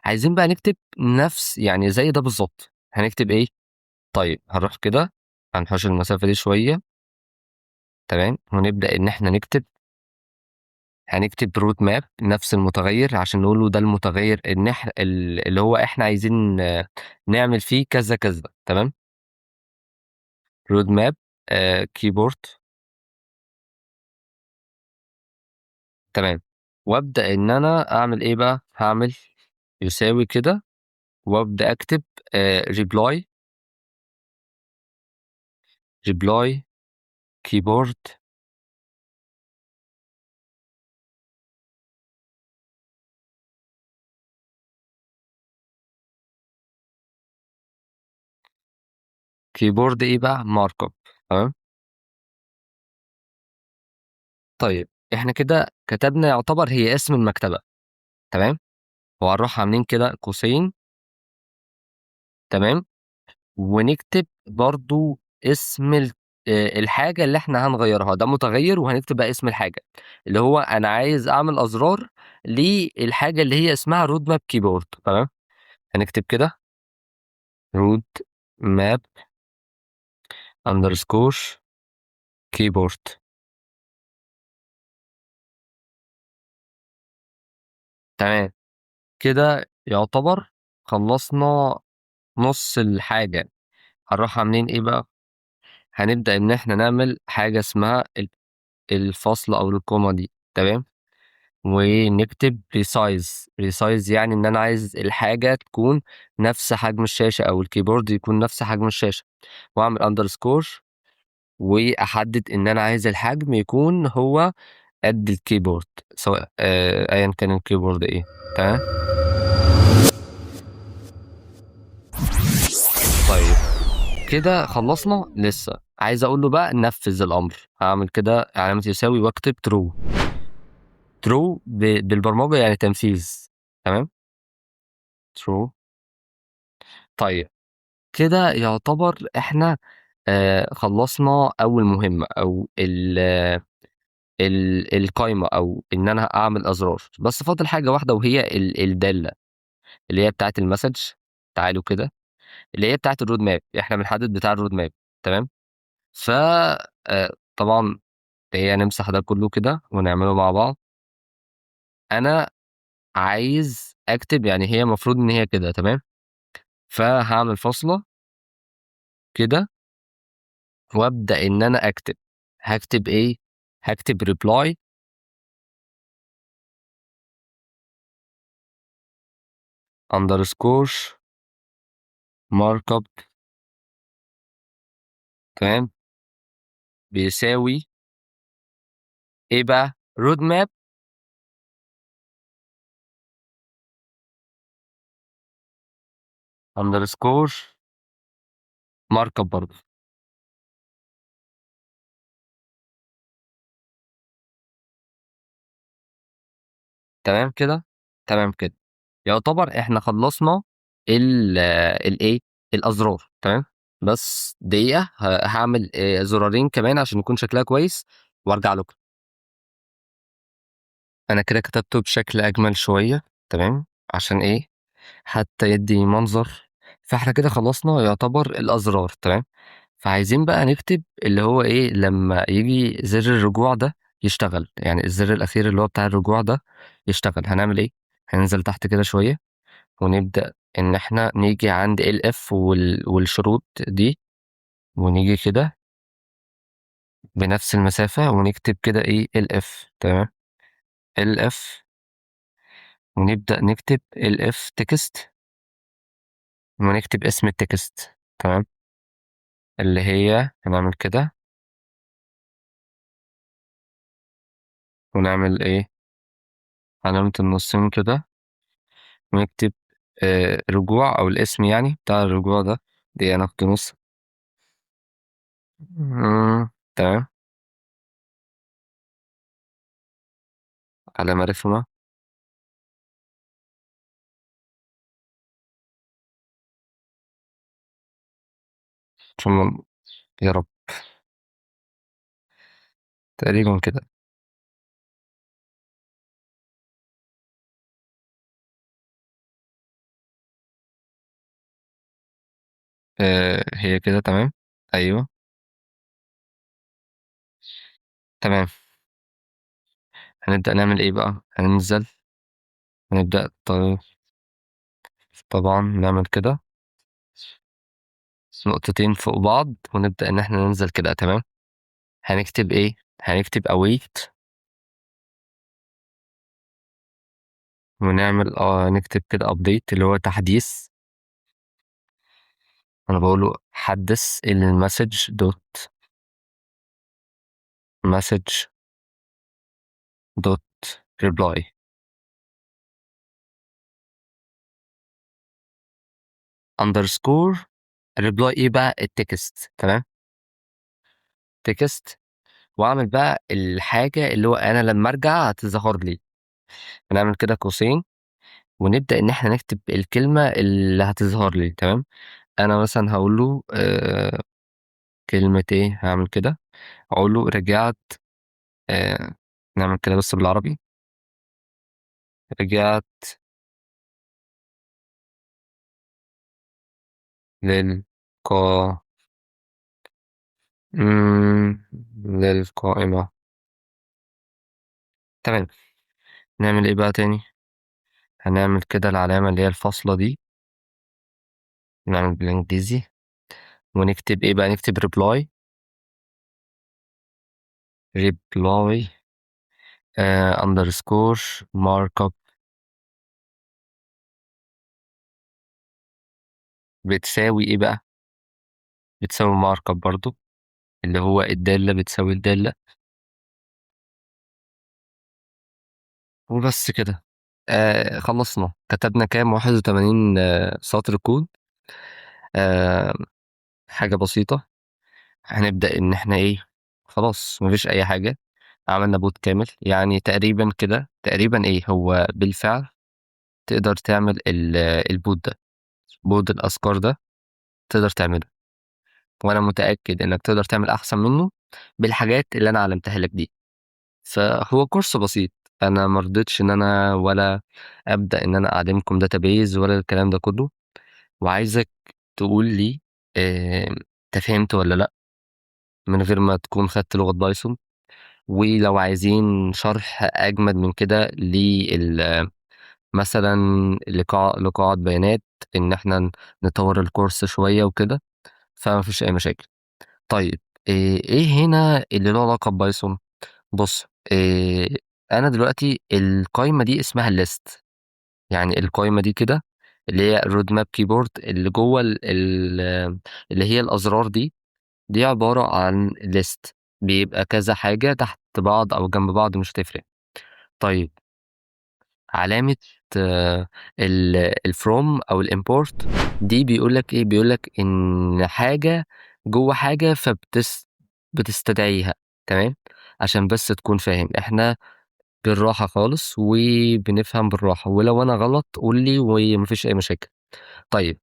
عايزين بقى نكتب نفس يعني زي ده بالضبط، هنكتب إيه؟ طيب هنروح كده، هنحوش المسافة دي شوية، تمام. ونبدأ إن إحنا هنكتب road map نفس المتغير عشان نقول له ده المتغير إن اللي هو إحنا عايزين نعمل فيه كذا، كذا، تمام. road map keyboard، تمام. وأبدأ إن أنا أعمل إيه بقى، هاعمل يساوي كده وأبدأ أكتب reply keyboard، إيه بقى markup، تمام. طيب إحنا كده كتبنا يعتبر هي اسم المكتبة، تمام. وهنروح عاملين كده قوسين، تمام. ونكتب برضه اسم الحاجة اللي إحنا هنغيّرها، ده متغيّر وهنكتب بقى اسم الحاجة، اللي هو أنا عايز أعمل أزرار للحاجة اللي هي اسمها road map keyboard، تمام. هنكتب كده road map underscore keyboard، تمام. كده يعتبر خلّصنا نُص الحاجة. هنروح عاملين إيه بقى، هنبدأ إن إحنا نعمل حاجة اسمها الفاصلة أو الكومة دي، تمام. ونكتب resize يعني إن أنا عايز الحاجة تكون نفس حجم الشاشة أو الكيبورد يكون نفس حجم الشاشة، وأعمل underscore وأحدد إن أنا عايز الحجم يكون هو قد الكيبورد، سواء أيًا كان الكيبورد إيه، تمام. كده خلصنا لسه، عايز اقول له بقى نفذ الامر. هعمل كده علامة يساوي واكتب true. true بالبرمجة يعني تنفيذ. تمام. true. طيب كده يعتبر احنا خلصنا اول مهمة، او القايمة، او ان انا اعمل ازرار. بس فاضل حاجة واحدة، وهي الدالة اللي هي بتاعت المسج. تعالوا كده، اللي هي بتاعت الرود ماب. احنا بنحدد بتاع الرود ماب. تمام. ف طبعا هي نمسح ده كله كده ونعمله مع بعض. انا عايز اكتب، يعني هي المفروض ان هي كده تمام. فهعمل فاصلة كده، وابدا ان انا اكتب. هكتب ايه؟ هكتب reply underscore markup. تمام. بيساوي ايه بقى؟ رود ماب underscore markup برضه. تمام كده. تمام كده. يعتبر احنا خلصنا الايه، الازرار. تمام. بس دقيقة هعمل زرارين كمان عشان يكون شكلها كويس، وارجع لكم. انا كده كتبته بشكل اجمل شوية. تمام. عشان ايه؟ حتى يدي منظر. فاحنا كده خلصنا يعتبر الازرار. تمام. فعايزين بقى نكتب اللي هو ايه لما يجي زر الرجوع ده يشتغل، يعني الزر الاخير اللي هو بتاع الرجوع ده يشتغل. هنعمل ايه؟ هننزل تحت كده شوية، ونبدأ ان احنا نيجي عند ال اف والشروط دي، ونيجي كده بنفس المسافة ونكتب كده ايه ال اف. تمام. ال اف، ونبدأ نكتب ال اف تكست، ونكتب اسم التكست. تمام. اللي هي هنعمل كده، ونعمل ايه؟ علامة النصين كده، ونكتب رجوع، او الاسم يعني بتاع الرجوع ده. دي انا كنت نص. تمام. علامة رخمة. ثم يا رب. تقريبا كده. هي كده تمام. ايوه. تمام. هنبدأ نعمل ايه بقى؟ هننزل، هنبدأ طبعا نعمل كده نقطتين فوق بعض، ونبدأ ان احنا ننزل كده. تمام. هنكتب ايه؟ هنكتب await، ونعمل نكتب كده update اللي هو تحديث. انا بقوله حدث المسج دوت مسج دوت ريبلاي اندرسكور ريبلاي. ايه بقى؟ التكست. تمام. تكست. واعمل بقى الحاجة اللي هو انا لما ارجع هتظهر لي. هنعمل كده قوسين، ونبدأ ان احنا نكتب الكلمة اللي هتظهر لي. تمام. انا مثلا هقول له كلمة ايه. هعمل كده، اقول له رجعت. آه نعمل كده بس بالعربي. رجعت للقا للقائمة. تمام. نعمل ايه بقى تاني؟ هنعمل كده العلامة اللي هي الفاصلة دي، نعمل بالانجليزي، ونكتب ايه بقى؟ نكتب reply. reply underscore markup بتساوي ايه بقى؟ بتساوي markup برضو، اللي هو الدالة بتساوي الدالة. وبس كده. خلصنا. كتبنا كام؟ 81 سطر كود. آه حاجة بسيطة، هنبدأ إن إحنا إيه، خلاص ما فيش أي حاجة، عملنا boot كامل، يعني تقريبًا كده تقريبًا إيه، هو بالفعل تقدر تعمل الboot ده، boot الأذكار ده تقدر تعمله، وأنا متأكد إنك تقدر تعمل أحسن منه بالحاجات اللي أنا علمتها لك دي. فهو كورس بسيط، أنا ما رضيتش إن أنا ولا أبدأ إن أنا أعلمكم database ولا الكلام ده كله، وعايزك تقول لي أنت فهمت والّا لأ، من غير ما تكون خدت لغة بايثون، ولو عايزين شرح أجمد من كده مثلًا لقاعات بيانات، إن إحنا نطوّر الكورس شوية وكده، فما فيش أي مشاكل. طيب إيه هنا اللي له علاقة ببايثون؟ بُص، أنا دلوقتي القايمة دي اسمها list، يعني القايمة دي كده اللي هي الroad map keyboard اللي جوّه اللي هي الأزرار دي عبارة عن list، بيبقى كذا حاجة تحت بعض أو جنب بعض مش هتفرق. طيب علامة الfrom أو الimport دي بيقول لك إيه، بيقول لك إن حاجة جوّه حاجة بتستدعيها، تمام؟ عشان بس تكون فاهم، إحنا بالراحة خالص وبنفهم بالراحة، ولو أنا غلط قُل لي وما فيش أي مشاكل. طيب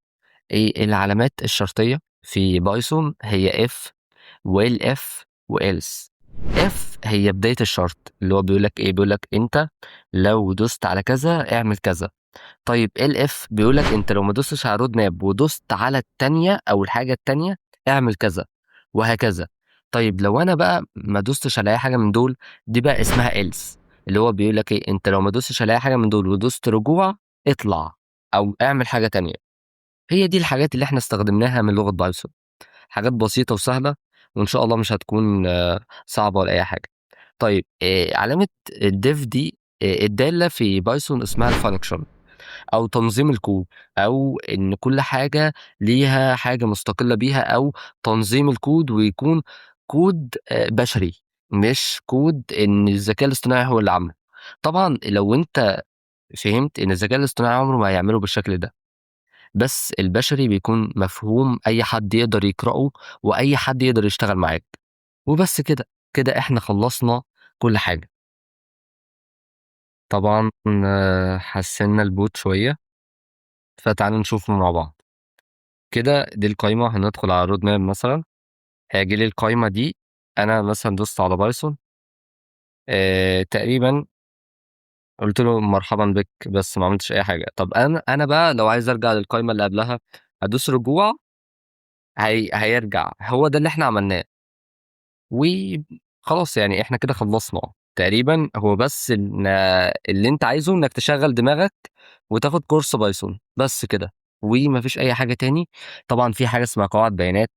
العلامات الشرطية في بايثون هي if والif وelse. if هي بداية الشرط، اللي هو بيقول لك إيه، بيقول لك أنت لو دوست على كذا اعمل كذا. طيب الif بيقول لك أنت لو ما دوستش على road map ودوست على التانية أو الحاجة التانية اعمل كذا، وهكذا. طيب لو أنا بقى ما دوستش على أي حاجة من دول، دي بقى اسمها else، اللي هو بيقول لك إيه، أنت لو ما دوستش على أي حاجة من دول ودوست رجوع اطلع أو اعمل حاجة تانية. هي دي الحاجات اللي إحنا استخدمناها من لغة بايثون، حاجات بسيطة وسهلة، وإن شاء الله مش هتكون صعبة ولا أي حاجة. طيب علامة الdiff دي الدالة في بايثون اسمها الfunction أو تنظيم الكود، أو إن كل حاجة ليها حاجة مستقلة بيها، أو تنظيم الكود ويكون كود بشري، مش كود إن الذكاء الاصطناعي هو اللي عامله. طبعًا لو أنت فهمت إن الذكاء الاصطناعي عمره ما هيعمله بالشكل ده، بس البشري بيكون مفهوم أي حد يقدر يقرأه، وأي حد يقدر يشتغل معاك، وبس كده، كده إحنا خلّصنا كل حاجة. طبعًا حسّنا البوت شوية، فتعالَ نشوفه مع بعض. كده دي القايمة، هندخل على road map مثلًا، هييجي لي القايمة دي، أنا مثلًا دوست على بايثون تقريبًا قُلت له مرحبًا بك، بس ما عملتش أي حاجة. طب أنا بقى لو عايز أرجع للقايمة اللي قبلها، هادوس رجوع هيرجع، هو ده اللي إحنا عملناه. وخلاص يعني إحنا كده خلّصنا تقريبًا، هو بس اللي أنت عايزه إنك تشغّل دماغك وتاخد كورس بايثون، بس كده، وما فيش أي حاجة تاني. طبعًا في حاجة اسمها قواعد بيانات،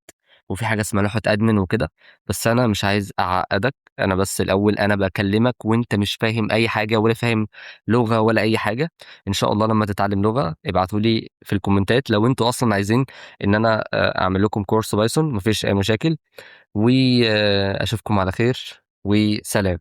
وفي حاجة اسمها لوحة admin وكده، بس أنا مش عايز أعقّدك، أنا بس الأول أنا باكلّمك وأنت مش فاهم أي حاجة ولا فاهم لغة ولا أي حاجة. إن شاء الله لمّا تتعلّم لغة ابعتوا لي في الكومنتات لو أنتم أصلًا عايزين إن أنا أعمل لكم كورس بايثون، ما فيش أي مشاكل. وأشوفكم على خير، وسلام.